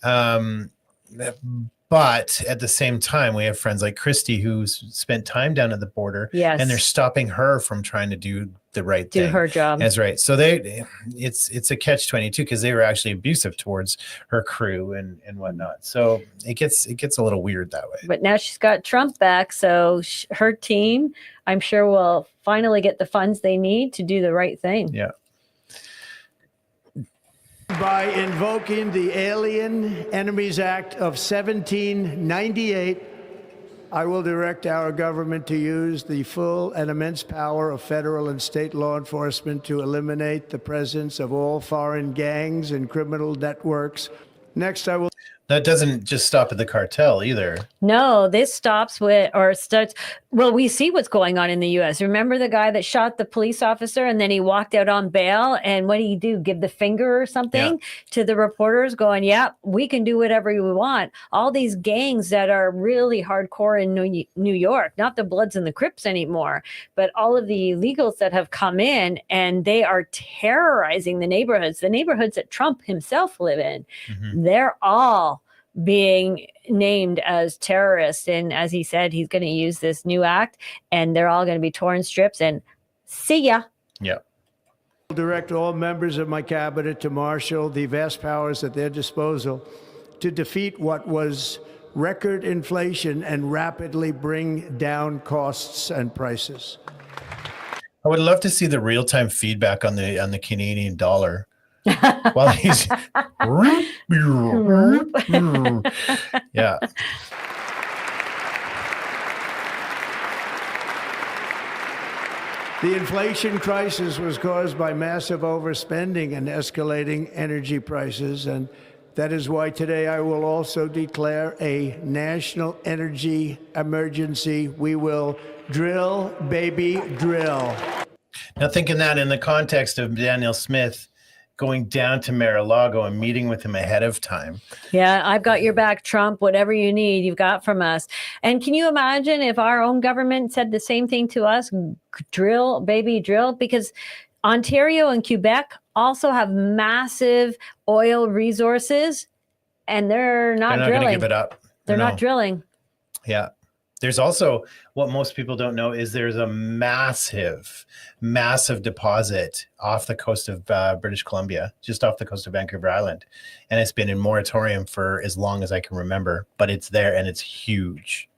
But at the same time, we have friends like Christy who's spent time down at the border, Yes. and they're stopping her from trying to do the right Do thing. her job. That's right. So it's a catch-22 because they were actually abusive towards her crew and whatnot. So it gets a little weird that way. But now she's got Trump back, so her team, I'm sure, will finally get the funds they need to do the right thing. Yeah. By invoking the Alien Enemies Act of 1798, I will direct our government to use the full and immense power of federal and state law enforcement to eliminate the presence of all foreign gangs and criminal networks. Next, I will. That doesn't just stop at the cartel either. No, this stops with or starts. Well, we see what's going on in the U.S. Remember the guy that shot the police officer and then he walked out on bail? And what did he do? Give the finger or something to the reporters going, yeah, we can do whatever we want. All these gangs that are really hardcore in New York, not the Bloods and the Crips anymore, but all of the illegals that have come in and they are terrorizing the neighborhoods that Trump himself live in. Mm-hmm. They're all being named as terrorists. And as he said, he's going to use this new act and they're all going to be torn strips and see ya. Yeah. Direct all members of my cabinet to marshal the vast powers at their disposal to defeat what was record inflation and rapidly bring down costs and prices. I would love to see the real-time feedback on the Canadian dollar. While he's yeah. The inflation crisis was caused by massive overspending and escalating energy prices, and that is why today I will also declare a national energy emergency. We will drill, baby, drill. Now, thinking that in the context of Daniel Smith going down to Mar-a-Lago and meeting with him ahead of time. Yeah, I've got your back, Trump. Whatever you need, you've got from us. And can you imagine if our own government said the same thing to us? Drill, baby, drill. Because Ontario and Quebec also have massive oil resources, and they're not going drilling. to give it up. They're No. not drilling. Yeah. There's also what most people don't know is there's a massive deposit off the coast of British Columbia, just off the coast of Vancouver Island. And it's been in moratorium for as long as I can remember, but it's there and it's huge.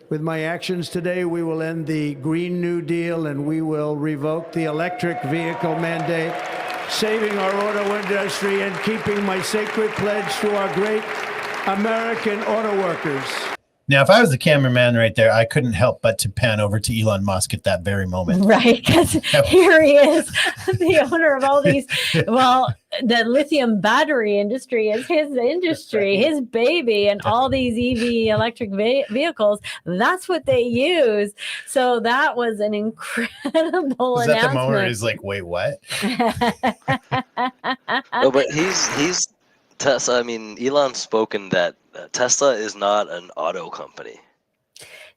With my actions today, we will end the Green New Deal and we will revoke the electric vehicle mandate, saving our auto industry and keeping my sacred pledge to our great American auto workers. Now, if I was the cameraman right there, I couldn't help but to pan over to Elon Musk at that very moment. Right, because here he is, the owner of all these. Well, the lithium battery industry is his industry, his baby, and all these EV electric vehicles. That's what they use. So that was an incredible Is announcement. that the moment where he's like, wait, what? No, but he's Tesla. I mean, Elon's spoken that Tesla is not an auto company.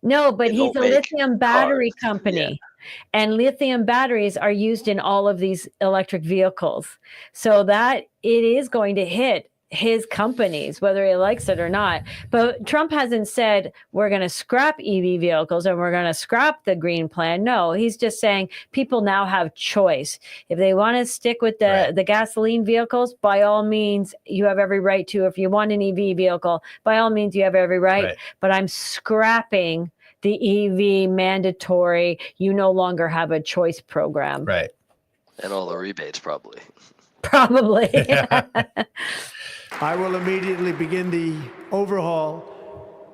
No, but They he's don't a make lithium battery cars. company. Yeah. And lithium batteries are used in all of these electric vehicles. So that it is going to hit his companies, whether he likes it or not. But Trump hasn't said we're going to scrap EV vehicles and we're going to scrap the green plan. No, he's just saying people now have choice. If they want to stick with the gasoline vehicles, by all means, you have every right to. If you want an EV vehicle, by all means, you have every right. But I'm scrapping the EV mandatory. You no longer have a choice program. Right. And all the rebates, probably. Probably. I will immediately begin the overhaul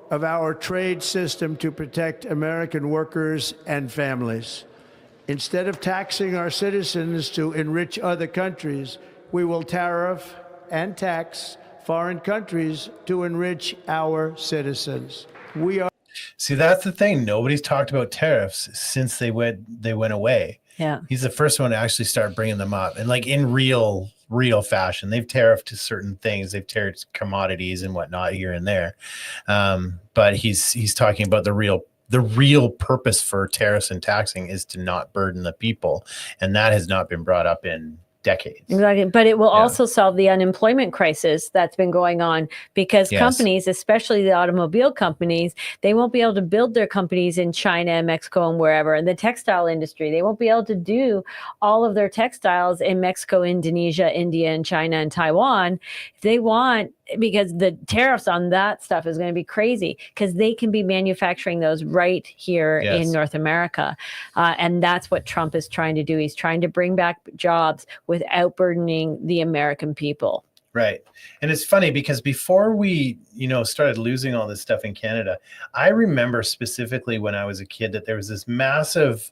of our trade system to protect American workers and families. Instead of taxing our citizens to enrich other countries, we will tariff and tax foreign countries to enrich our citizens. We are. See, that's the thing. Nobody's talked about tariffs since they went away. Yeah. He's the first one to actually start bringing them up, and like in real fashion. They've tariffed certain things. They've tariffed commodities and whatnot here and there. But he's talking about the real purpose for tariffs and taxing is to not burden the people, and that has not been brought up in decades. Exactly. But it will also solve the unemployment crisis that's been going on, because companies, especially the automobile companies, they won't be able to build their companies in China and Mexico and wherever. And the textile industry, they won't be able to do all of their textiles in Mexico, Indonesia, India, and China and Taiwan. If they want, because the tariffs on that stuff is going to be crazy, because they can be manufacturing those right here in North America. And that's what Trump is trying to do. He's trying to bring back jobs without burdening the American people. Right. And it's funny because before we, started losing all this stuff in Canada, I remember specifically when I was a kid that there was this massive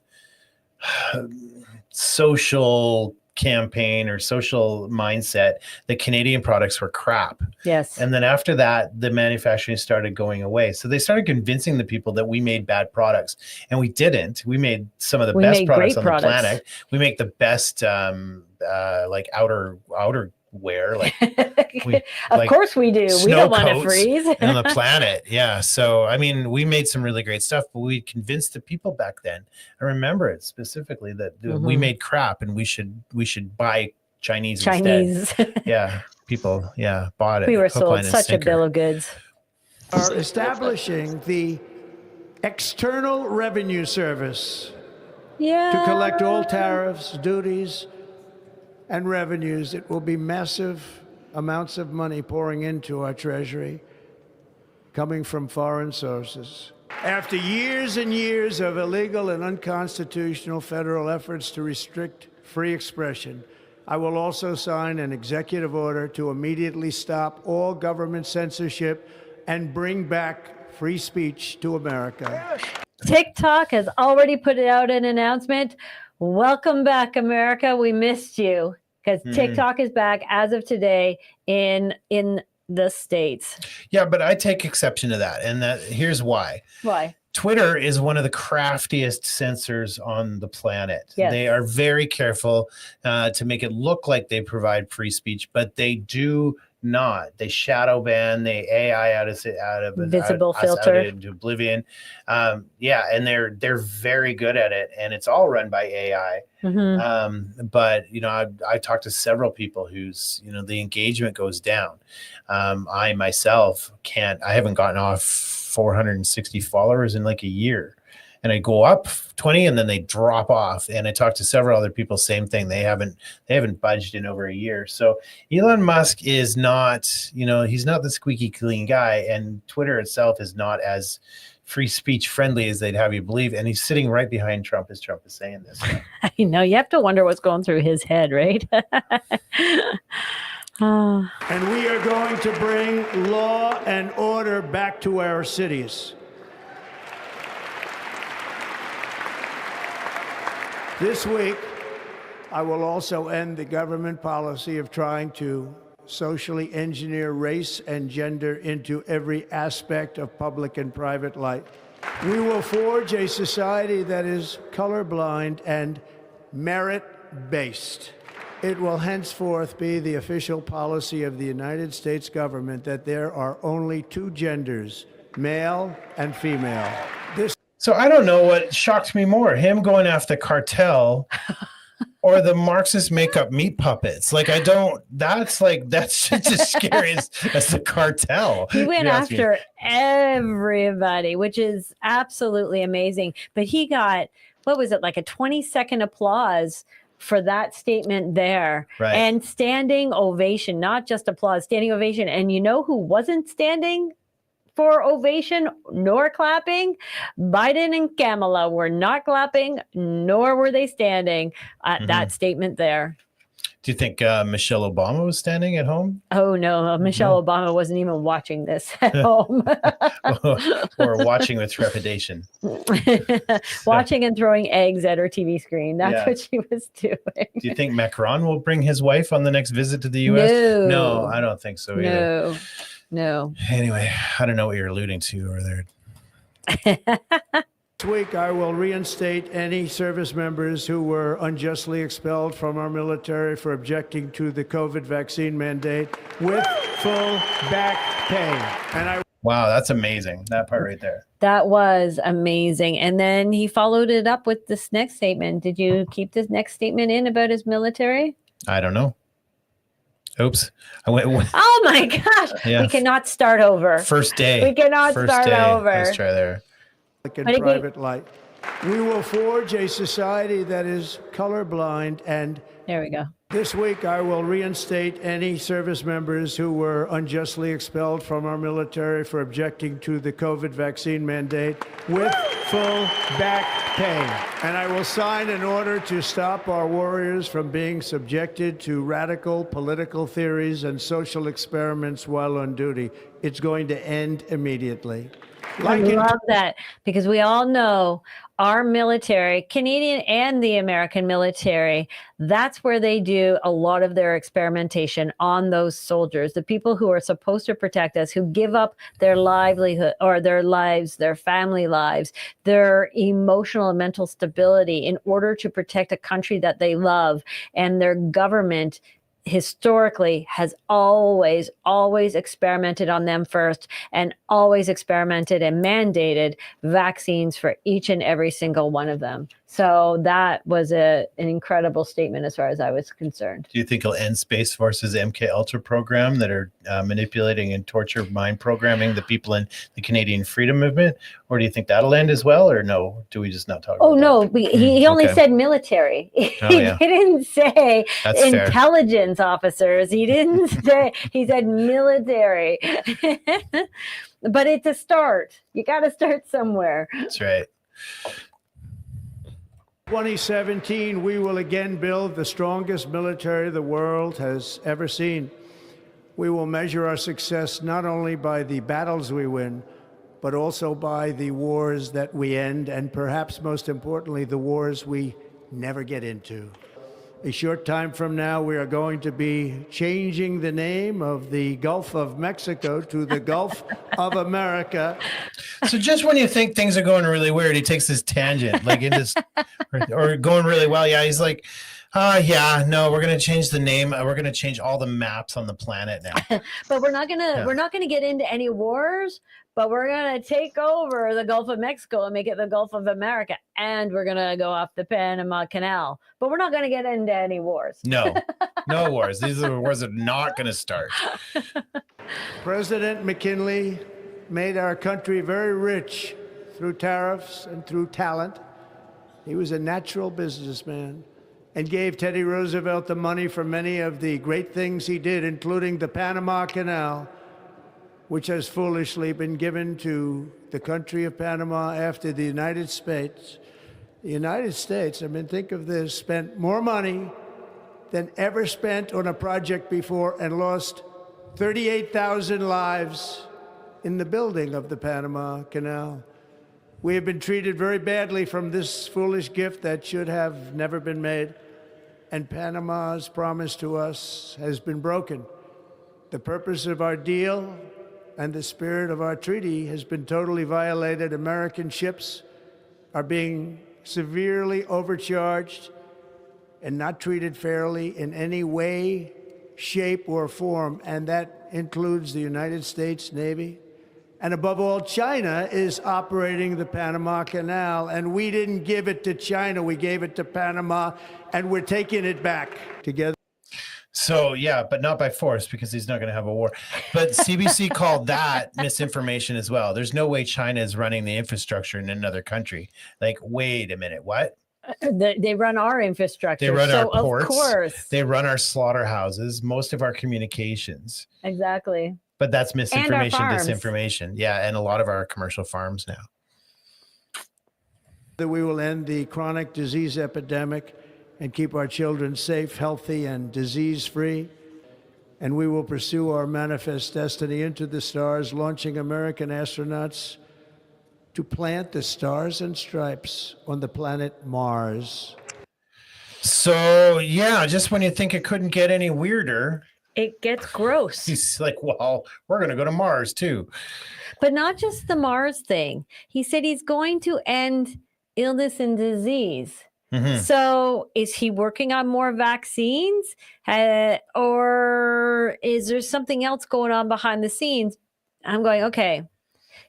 social campaign or social mindset that Canadian products were crap. Yes. And then after that, the manufacturing started going away. So they started convincing the people that we made bad products, and we didn't. We made some of the best products on the planet. We make the best like outer wear, like of course we do. We don't want to freeze on the planet. Yeah. So I mean, we made some really great stuff, but we convinced the people back then. I remember it specifically that we made crap and we should buy Chinese. Instead. Yeah. People bought it. We were sold such a bill of goods. Are establishing the External Revenue Service to collect all tariffs, duties, and revenues. It will be massive amounts of money pouring into our treasury, coming from foreign sources. After years and years of illegal and unconstitutional federal efforts to restrict free expression, I will also sign an executive order to immediately stop all government censorship and bring back free speech to America. TikTok has already put out an announcement. Welcome back, America. We missed you, because TikTok is back as of today in the States. Yeah, but I take exception to that. And here's why. Why? Twitter is one of the craftiest censors on the planet. Yes. They are very careful to make it look like they provide free speech, but they do not. They shadow ban, they AI out of visible filter into oblivion. And they're very good at it, and it's all run by AI. But I talked to several people whose the engagement goes down. I myself I haven't gotten off 460 followers in like a year. And I go up 20 and then they drop off. And I talked to several other people, same thing. They haven't budged in over a year. So Elon Musk is not, he's not the squeaky clean guy. And Twitter itself is not as free speech friendly as they'd have you believe. And he's sitting right behind Trump as Trump is saying this. You have to wonder what's going through his head, right? And we are going to bring law and order back to our cities. This week, I will also end the government policy of trying to socially engineer race and gender into every aspect of public and private life. We will forge a society that is colorblind and merit-based. It will henceforth be the official policy of the United States government that there are only two genders, male and female. So I don't know what shocked me more, him going after the cartel or the Marxist makeup meat puppets. Like, that's just as scary as the cartel. He went after everybody, which is absolutely amazing. But he got, what was it, like a 20-second applause for that statement there. Right. And standing ovation, not just applause, standing ovation. And you know who wasn't standing for ovation nor clapping? Biden and Kamala were not clapping, nor were they standing at that statement there. Do you think Michelle Obama was standing at home? Oh, no. Michelle Obama wasn't even watching this at home. Or watching with trepidation. Watching and throwing eggs at her TV screen. That's what she was doing. Do you think Macron will bring his wife on the next visit to the U.S.? No, I don't think so either. No. Anyway, I don't know what you're alluding to, or This week, I will reinstate any service members who were unjustly expelled from our military for objecting to the COVID vaccine mandate with full back pay. And Wow, that's amazing. That part right there. That was amazing. And then he followed it up with this next statement. Did you keep this next statement in about his military? I don't know. Oops. I went. Oh my gosh. Yeah. We cannot start over. First day. We cannot start over. Let's try there. in private life. We will forge a society that is colorblind, and there we go. This week I will reinstate any service members who were unjustly expelled from our military for objecting to the COVID vaccine mandate with full back pay. And I will sign an order to stop our warriors from being subjected to radical political theories and social experiments while on duty. It's going to end immediately. I love that, because we all know our military, Canadian and the American military, that's where they do a lot of their experimentation on those soldiers, the people who are supposed to protect us, who give up their livelihood or their lives, their family lives, their emotional and mental stability in order to protect a country that they love. And their government historically has always experimented on them first, and always experimented and mandated vaccines for each and every single one of them. So that was an incredible statement as far as I was concerned. Do you think it'll end Space Force's MK Ultra program that are manipulating and torture mind programming the people in the Canadian freedom movement? Or do you think that'll end as well? Or no, do we just not talk about no, he only okay. said military. He didn't say That's intelligence officers. He didn't say, he said military. But it's a start. You got to start somewhere. That's right. 2017, we will again build the strongest military the world has ever seen. We will measure our success not only by the battles we win, but also by the wars that we end, and perhaps most importantly, the wars we never get into. A short time from now, we are going to be changing the name of the Gulf of Mexico to the Gulf of America. So just when you think things are going really weird, he takes this tangent, like into, or going really well. Yeah, he's like, no, we're going to change the name. We're going to change all the maps on the planet now. But we're not gonna get into any wars. But we're going to take over the Gulf of Mexico and make it the Gulf of America. And we're going to go off the Panama Canal. But we're not going to get into any wars. No wars. These are the wars that are not going to start. President McKinley made our country very rich through tariffs and through talent. He was a natural businessman and gave Teddy Roosevelt the money for many of the great things he did, including the Panama Canal, which has foolishly been given to the country of Panama after the United States. The United States, I mean, think of this, spent more money than ever spent on a project before and lost 38,000 lives in the building of the Panama Canal. We have been treated very badly from this foolish gift that should have never been made, and Panama's promise to us has been broken. The purpose of our deal and the spirit of our treaty has been totally violated. American ships are being severely overcharged and not treated fairly in any way, shape, or form, and that includes the United States Navy. And above all, China is operating the Panama Canal, and we didn't give it to China, we gave it to Panama, and we're taking it back together. So, yeah, but not by force, because he's not going to have a war. But CBC called that misinformation as well. There's no way China is running the infrastructure in another country. Like, wait a minute, what? They run our infrastructure. They run our ports. Of course. They run our slaughterhouses, most of our communications. Exactly. But that's misinformation, disinformation. Yeah, and a lot of our commercial farms now. That we will end the chronic disease epidemic and keep our children safe, healthy, and disease-free. And we will pursue our manifest destiny into the stars, launching American astronauts to plant the stars and stripes on the planet Mars. So, yeah, just when you think it couldn't get any weirder, it gets gross. He's like, well, we're going to go to Mars too. But not just the Mars thing. He said he's going to end illness and disease. Mhm. So is he working on more vaccines? Or is there something else going on behind the scenes? I'm going, okay,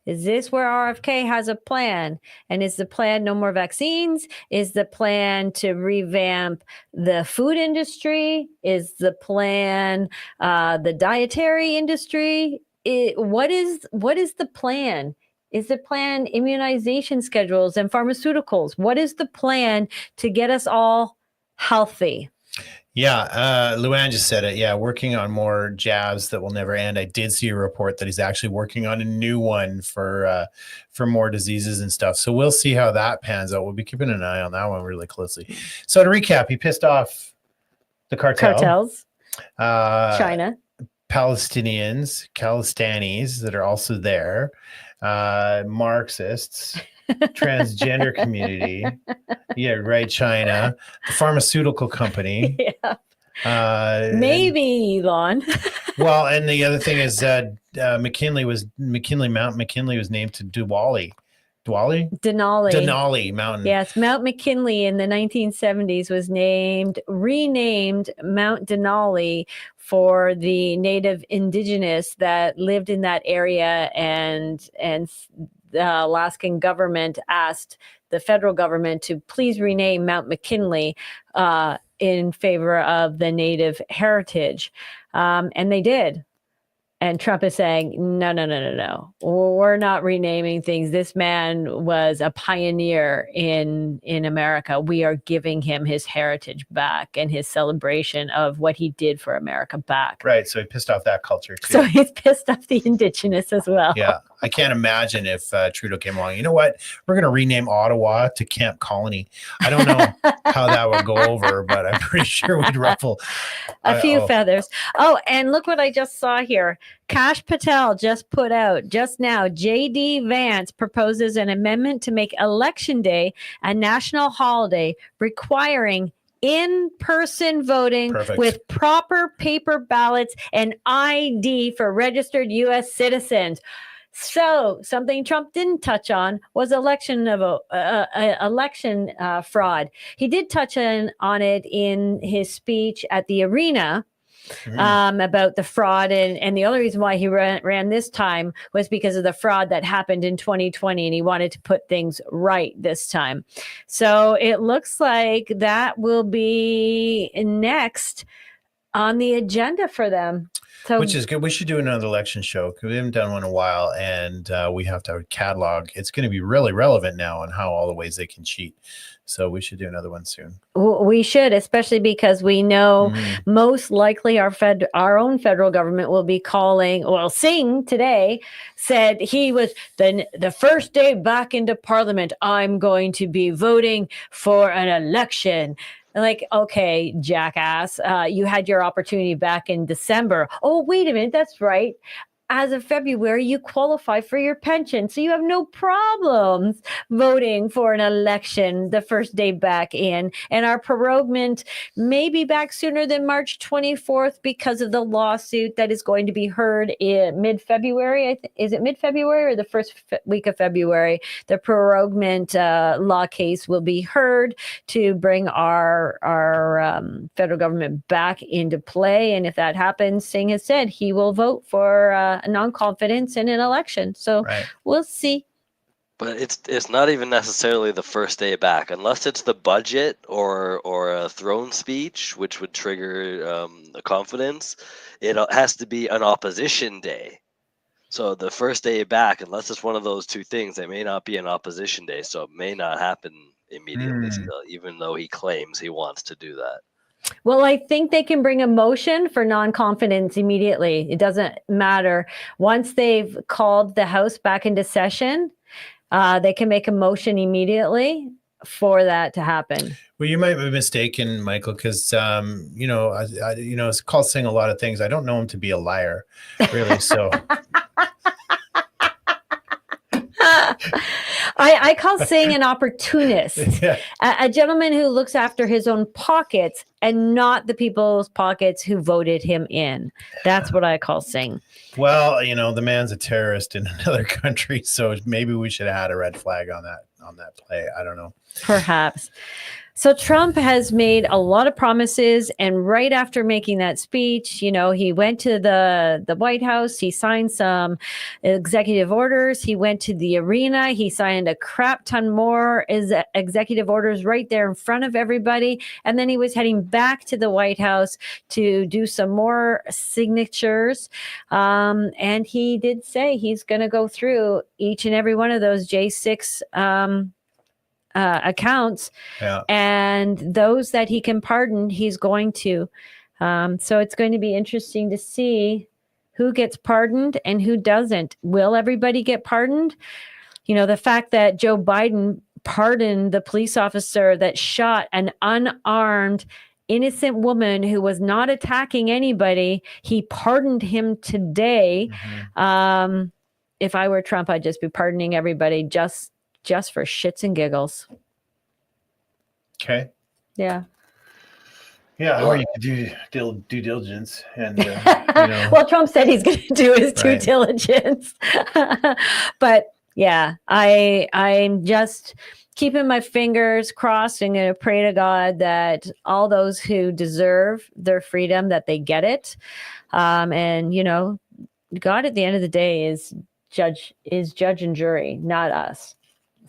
is this where RFK has a plan? And is the plan no more vaccines? Is the plan to revamp the food industry? Is the plan the dietary industry? What is the plan? Is the plan immunization schedules and pharmaceuticals? What is the plan to get us all healthy? Yeah, Luann just said it. Yeah, working on more jabs that will never end. I did see a report that he's actually working on a new one for more diseases and stuff. So we'll see how that pans out. We'll be keeping an eye on that one really closely. So to recap, he pissed off the Cartels, uh, China, Palestinians, Khalistanis that are also there, Marxists, transgender community. Yeah, right. China, the pharmaceutical company. yeah, maybe Elon. Well, and the other thing is that Mount McKinley was named to Denali Mountain. Yes, Mount McKinley in the 1970s was renamed Mount Denali for the native indigenous that lived in that area, and the Alaskan government asked the federal government to please rename Mount McKinley in favor of the native heritage. And they did. And Trump is saying, no. We're not renaming things. This man was a pioneer in America. We are giving him his heritage back and his celebration of what he did for America back. Right. So he pissed off that culture too. So he's pissed off the indigenous as well. Yeah. I can't imagine if Trudeau came along. You know what? We're going to rename Ottawa to Camp Colony. I don't know how that would go over, but I'm pretty sure we'd ruffle a few feathers. Oh, and look what I just saw here. Kash Patel just put out just now, J.D. Vance proposes an amendment to make Election Day a national holiday requiring in-person voting with proper paper ballots and ID for registered U.S. citizens. So something Trump didn't touch on was election fraud. He did touch on it in his speech at the arena. About the fraud, and the only reason why he ran this time was because of the fraud that happened in 2020, and he wanted to put things right this time. So it looks like that will be next on the agenda for them. So, which is good. We should do another election show because we haven't done one in a while, and we have to have a catalog. It's going to be really relevant now on how all the ways they can cheat. So we should do another one soon. We should, especially because we know most likely our own federal government will be calling. Well, Singh today said he was the first day back into Parliament. I'm going to be voting for an election. Like, okay, jackass, you had your opportunity back in December. Oh, wait a minute, that's right. As of February, you qualify for your pension. So you have no problems voting for an election the first day back in. And our proroguement may be back sooner than March 24th because of the lawsuit that is going to be heard in mid-February. Is it mid-February or the first week of February? The proroguement law case will be heard to bring our federal government back into play. And if that happens, Singh has said he will vote for non-confidence in an election. So we'll see. But it's not even necessarily the first day back, unless it's the budget or a throne speech, which would trigger the confidence. It has to be an opposition day. So the first day back, unless it's one of those two things, it may not be an opposition day. So it may not happen immediately still, even though he claims he wants to do that. Well, I think they can bring a motion for non-confidence immediately. It doesn't matter. Once they've called the House back into session, they can make a motion immediately for that to happen. Well, you might be mistaken, Michael, because it's called saying a lot of things. I don't know him to be a liar, really. So. I call Singh an opportunist, Yeah. a gentleman who looks after his own pockets and not the people's pockets who voted him in. That's what I call Singh. Well, the man's a terrorist in another country, so maybe we should have had a red flag on that play. I don't know. Perhaps. So Trump has made a lot of promises, and right after making that speech, he went to the White House, he signed some executive orders, he went to the arena, he signed a crap ton more executive orders right there in front of everybody, and then he was heading back to the White House to do some more signatures, and he did say he's going to go through each and every one of those J6 accounts, and those that he can pardon, he's going to. So it's going to be interesting to see who gets pardoned and who doesn't. Will everybody get pardoned? The fact that Joe Biden pardoned the police officer that shot an unarmed, innocent woman who was not attacking anybody, he pardoned him today. If I were Trump, I'd just be pardoning everybody just for shits and giggles. Okay. Yeah. Yeah, or you could do due diligence and Well, Trump said he's going to do his due diligence. But yeah, I'm just keeping my fingers crossed and going to pray to God that all those who deserve their freedom, that they get it. And God at the end of the day is judge and jury, not us.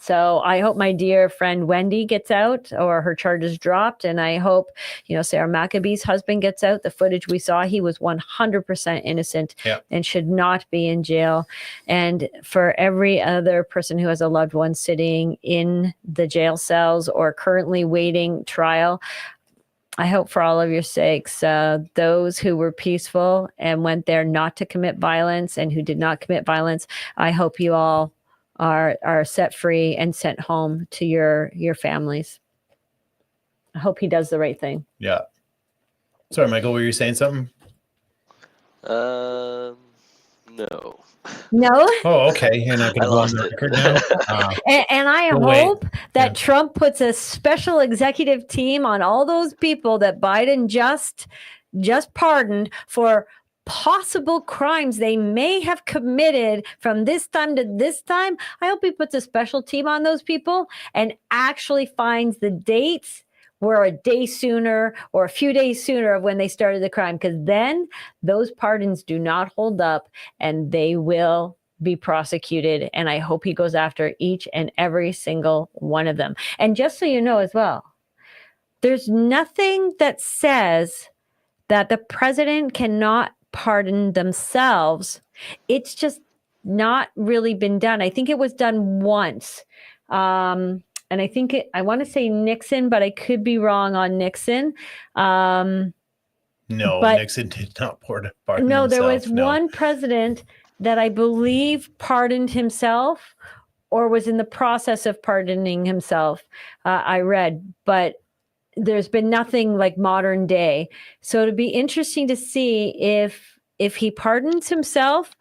So I hope my dear friend Wendy gets out, or her charges dropped. And I hope, Sarah McAbee's husband gets out. The footage we saw, he was 100% innocent and should not be in jail. And for every other person who has a loved one sitting in the jail cells or currently waiting trial, I hope for all of your sakes, those who were peaceful and went there not to commit violence and who did not commit violence, I hope you all are set free and sent home to your families. I hope he does the right thing. Yeah. Sorry, Michael, were you saying something? No. No? Oh, okay. You're not going to go on the record now? And I hope that Trump puts a special executive team on all those people that Biden just pardoned for possible crimes they may have committed from this time to this time. I hope he puts a special team on those people and actually finds the dates were a day sooner or a few days sooner of when they started the crime, because then those pardons do not hold up and they will be prosecuted. And I hope he goes after each and every single one of them. And just so you know as well, there's nothing that says that the president cannot pardon themselves. It's just not really been done. I think it was done once. And I think I want to say Nixon, but I could be wrong on Nixon. No, Nixon did not pardon himself. There was one president that I believe pardoned himself or was in the process of pardoning himself. I read, but there's been nothing like modern day. So it'd be interesting to see if he pardons himself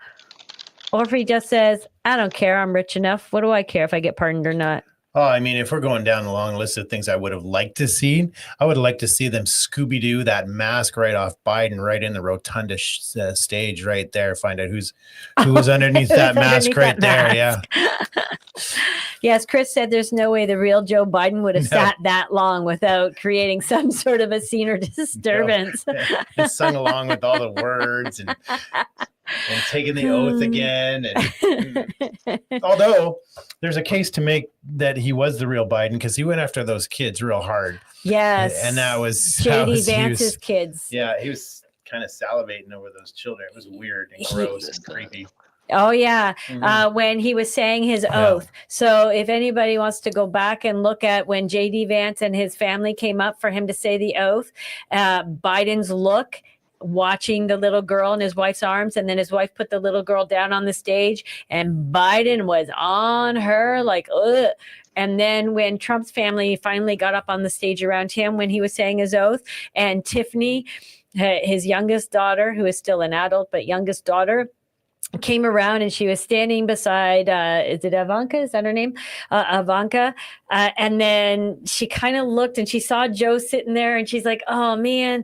or if he just says, I don't care, I'm rich enough. What do I care if I get pardoned or not? Oh, I mean, if we're going down a long list of things I would have liked to see, I would have liked to see them Scooby-Doo that mask right off Biden, right in the rotunda stage right there. Find out who was underneath that mask right there. Yeah. Yes, Chris said there's no way the real Joe Biden would have sat that long without creating some sort of a scene or disturbance. And sung along with all the words and taking the oath again. And although there's a case to make that he was the real Biden because he went after those kids real hard. Yes. And that was JD Vance's kids. Yeah, he was kind of salivating over those children. It was weird and gross and creepy. Oh, yeah. When he was saying his oath. So if anybody wants to go back and look at when JD Vance and his family came up for him to say the oath, Biden's look, watching the little girl in his wife's arms, and then his wife put the little girl down on the stage, and Biden was on her like, ugh. And then when Trump's family finally got up on the stage around him when he was saying his oath, and Tiffany, his youngest daughter, who is still an adult, but youngest daughter, came around and she was standing beside, is it Ivanka? Is that her name? Ivanka. And then she kind of looked and she saw Joe sitting there and she's like, oh man,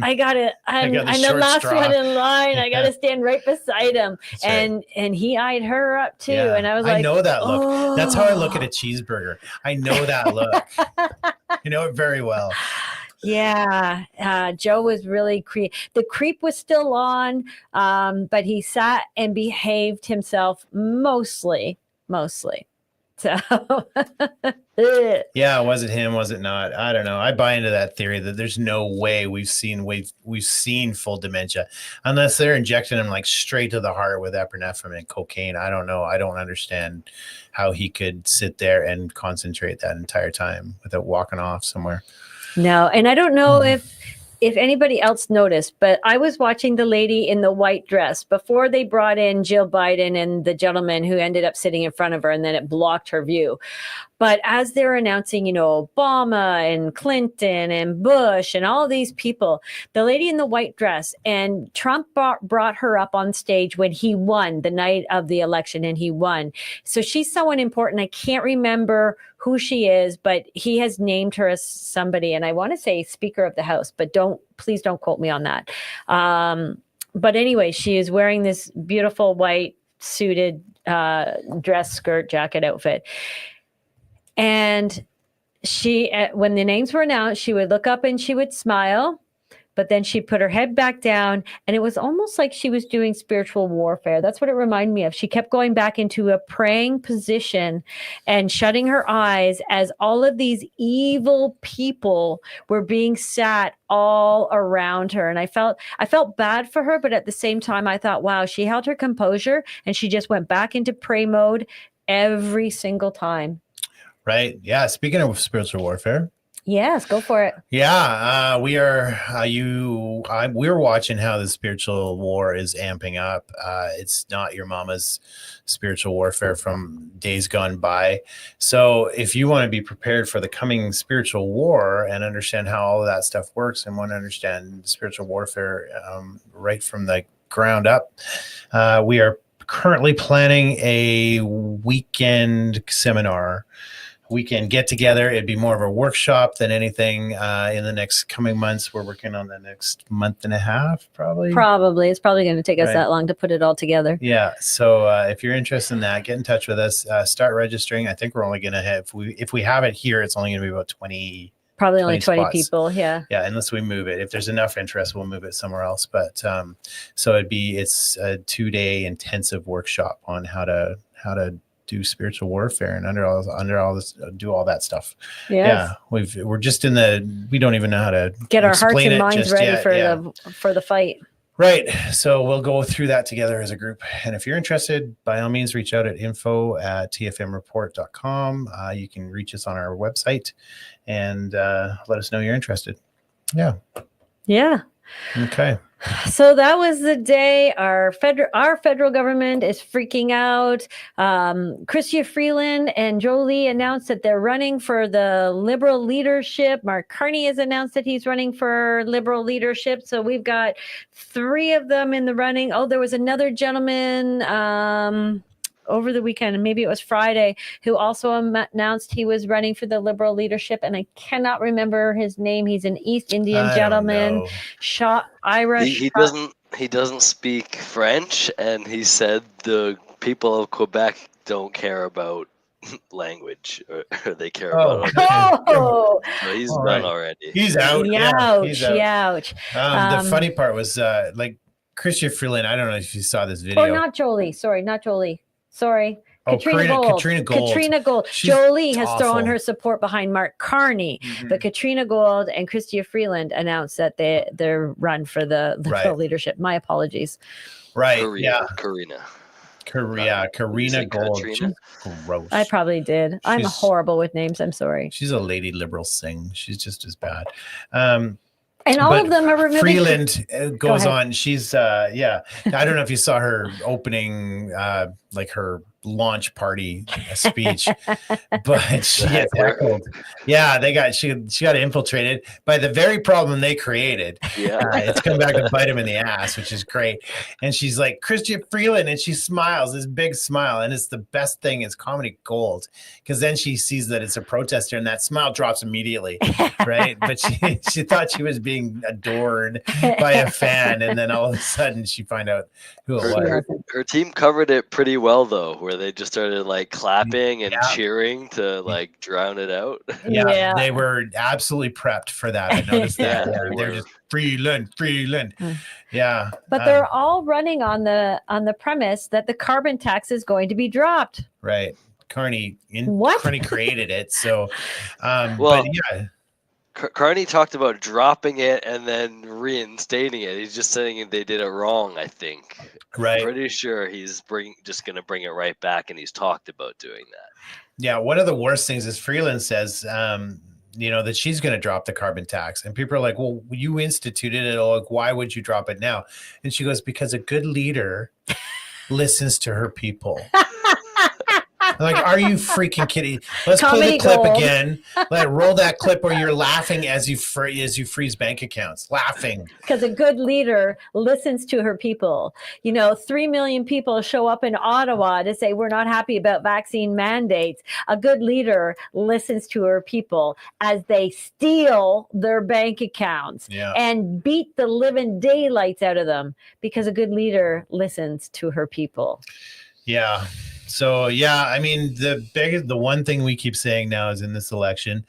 I'm the short last straw. one in line. I got Yeah. to stand right beside him. That's right. And he eyed her up too. Yeah. And I was like, I know that look. oh. That's how I look at a cheeseburger. I know that look. You know it very well. Yeah, Joe was really the creep was still on, but he sat and behaved himself mostly. So Yeah, was it him? Was it not? I don't know. I buy into that theory that there's no way we've seen full dementia unless they're injecting him like straight to the heart with epinephrine and cocaine. I don't know. I don't understand how he could sit there and concentrate that entire time without walking off somewhere. No, and I don't know if anybody else noticed, but I was watching the lady in the white dress before they brought in Jill Biden and the gentleman who ended up sitting in front of her, and then it blocked her view. But as they're announcing, Obama and Clinton and Bush and all these people, the lady in the white dress, and Trump brought her up on stage when he won the night of the election, and he won. So she's someone important. I can't remember who she is, but he has named her as somebody, and I want to say Speaker of the House, but please don't quote me on that. But anyway, she is wearing this beautiful white suited dress, skirt, jacket outfit. And she, when the names were announced, she would look up and she would smile, but then she put her head back down, and it was almost like she was doing spiritual warfare. That's what it reminded me of. She kept going back into a praying position and shutting her eyes as all of these evil people were being sat all around her. And I felt bad for her, but at the same time, I thought, wow, she held her composure and she just went back into pray mode every single time. Right. Yeah. Speaking of spiritual warfare. Yes, go for it. Yeah, we're watching how the spiritual war is amping up. It's not your mama's spiritual warfare from days gone by. So if you want to be prepared for the coming spiritual war and understand how all of that stuff works and want to understand spiritual warfare right from the ground up, we are currently planning a weekend get together. It'd be more of a workshop than anything in the next coming months. We're working on the next month and a half, probably. It's probably going to take us that long to put it all together. Yeah. So if you're interested in that, get in touch with us. Start registering. I think we're only going to have, if we have it here, it's only going to be about 20. Probably only 20 spots. people. Yeah. Yeah. Unless we move it. If there's enough interest, we'll move it somewhere else. But so it's a 2-day intensive workshop on how to do spiritual warfare and under all this, do all that stuff. Yes. Yeah. We're just we don't even know how to get our hearts and minds ready for the fight. Right. So we'll go through that together as a group. And if you're interested, by all means, reach out at info@tfmreport.com. You can reach us on our website and let us know you're interested. Yeah. Yeah. Okay. So that was the day our federal government is freaking out. Chrystia Freeland and Jolie announced that they're running for the Liberal leadership. Mark Carney has announced that he's running for Liberal leadership. So we've got 3 of them in the running. Oh, there was another gentleman over the weekend, maybe it was Friday, who also announced he was running for the Liberal leadership, and I cannot remember his name. He's an East Indian gentleman, Irish. He doesn't speak French, and he said the people of Quebec don't care about language, or they care about. Oh, so he's done already. He's out. Ouch. The funny part was like Chrystia Freeland. I don't know if you saw this video. Oh, not Jolie. Sorry. Katrina Gold. She's Jolie has awful. thrown her support behind Mark Carney, but Katrina Gold and Chrystia Freeland announced that they're run for the Liberal leadership. My apologies. Right. Karina Gold. Katrina? Gross. I probably did. I'm horrible with names. I'm sorry. She's a lady liberal sing. She's just as bad. And all of them are removing. Freeland goes on. She's I don't know if you saw her opening like her launch party speech, but she gets heckled. Yeah, she got infiltrated by the very problem they created. Yeah. It's come back to bite him in the ass, which is great. And she's like, Christian Freeland, and she smiles, this big smile, and it's the best thing. It's comedy gold, because then she sees that it's a protester, and that smile drops immediately, right? But she thought she was being adored by a fan, and then all of a sudden she find out who it was. Her team covered it pretty well, though, where they just started like clapping and cheering to like drown it out. Yeah, they were absolutely prepped for that. I noticed that. Yeah, They're just Freeland. Yeah. But they're all running on the premise that the carbon tax is going to be dropped. Right. Carney created it. So, well, but yeah. Carney talked about dropping it and then reinstating it. He's just saying they did it wrong, I think. Right. I'm pretty sure he's just going to bring it right back, and he's talked about doing that. Yeah, one of the worst things is Freeland says, that she's going to drop the carbon tax. And people are like, well, you instituted it. Like, why would you drop it now? And she goes, because a good leader listens to her people. Like, are you freaking kidding? Let's play the clip again. Roll that clip where you're laughing as you freeze bank accounts. Laughing. Because a good leader listens to her people. 3 million people show up in Ottawa to say we're not happy about vaccine mandates. A good leader listens to her people as they steal their bank accounts and beat the living daylights out of them, because a good leader listens to her people. Yeah. So, I mean, the one thing we keep saying now is in this election,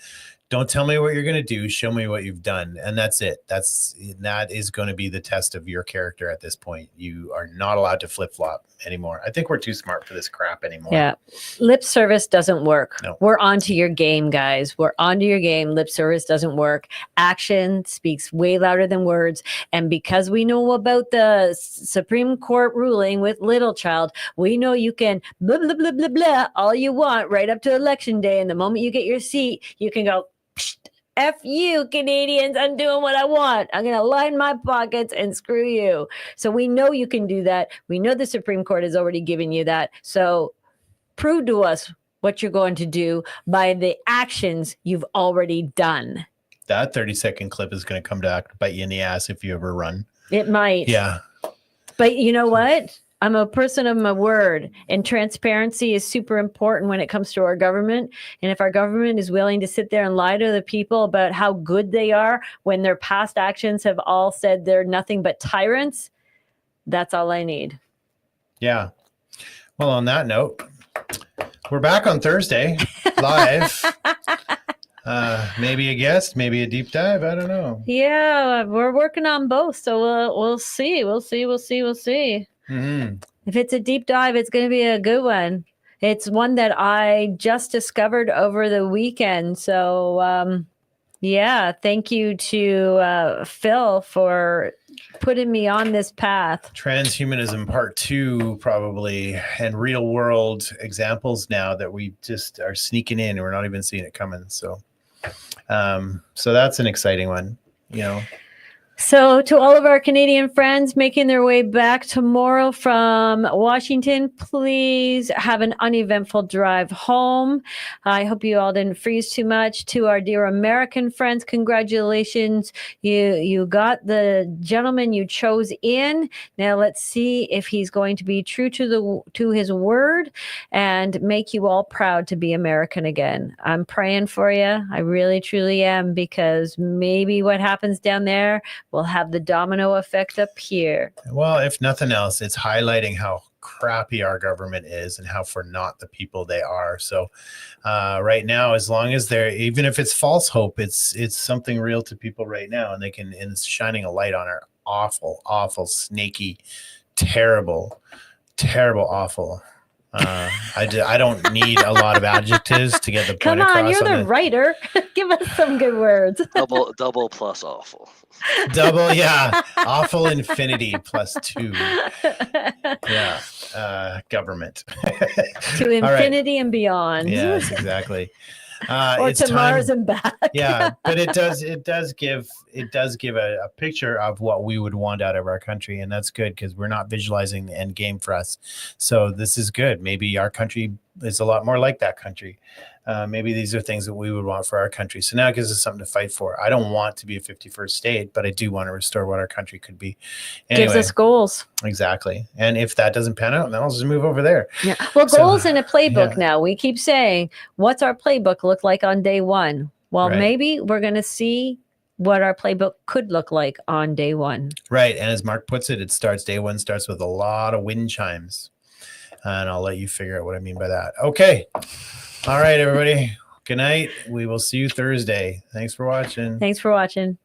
don't tell me what you're going to do. Show me what you've done. And that's it. That is going to be the test of your character at this point. You are not allowed to flip flop anymore. I think we're too smart for this crap anymore. Yeah. Lip service doesn't work. No. We're onto your game, guys. We're onto your game. Lip service doesn't work. Action speaks way louder than words. And because we know about the Supreme Court ruling with Little Child, we know you can blah, blah, blah, blah, blah, all you want right up to election day. And the moment you get your seat, you can go, F you, Canadians, I'm doing what I want. I'm going to line my pockets and screw you. So we know you can do that. We know the Supreme Court has already given you that. So prove to us what you're going to do by the actions you've already done. That 30-second clip is going to come back to bite you in the ass if you ever run. It might. Yeah. But you know what? I'm a person of my word, and transparency is super important when it comes to our government. And if our government is willing to sit there and lie to the people about how good they are when their past actions have all said they're nothing but tyrants, that's all I need. Yeah. Well, on that note, we're back on Thursday live. Maybe a guest, maybe a deep dive. I don't know. Yeah, we're working on both. So we'll see. We'll see. Mm-hmm. If it's a deep dive, it's going to be a good one. It's one that I just discovered over the weekend. So, thank you to Phil for putting me on this path. Transhumanism part 2, probably, and real world examples now that we just are sneaking in and we're not even seeing it coming. So that's an exciting one, So to all of our Canadian friends making their way back tomorrow from Washington, please have an uneventful drive home. I hope you all didn't freeze too much. To our dear American friends, congratulations. You got the gentleman you chose in. Now let's see if he's going to be true to his word and make you all proud to be American again. I'm praying for you. I really, truly am, because maybe what happens down there will have the domino effect up here. Well, if nothing else, it's highlighting how crappy our government is and how for not the people they are. So right now, as long as they're, even if it's false hope, it's something real to people right now, and it's shining a light on our awful, snaky, terrible, awful. I don't need a lot of adjectives to get the point Come across. on, you're the writer. Give us some good words. Double plus awful. Double, yeah. Awful infinity plus 2. Yeah. Government. To infinity and beyond. Yes, exactly. Or it's to time. Mars and back. Yeah, but it does give a picture of what we would want out of our country, and that's good because we're not visualizing the end game for us. So this is good. Maybe our country is a lot more like that country. Maybe these are things that we would want for our country. So now it gives us something to fight for. I don't want to be a 51st state, but I do want to restore what our country could be. Anyway, Gives us goals. exactly. And if that doesn't pan out, then I'll just move over there. Yeah. Well, So, goals in a playbook yeah. now. We keep saying, what's our playbook look like on day one? Well, Right. maybe we're going to see what our playbook could look like on day one. Right. And as Mark puts it, day one starts with a lot of wind chimes. And I'll let you figure out what I mean by that. Okay. All right, everybody. Good night. We will see you Thursday. Thanks for watching. Thanks for watching.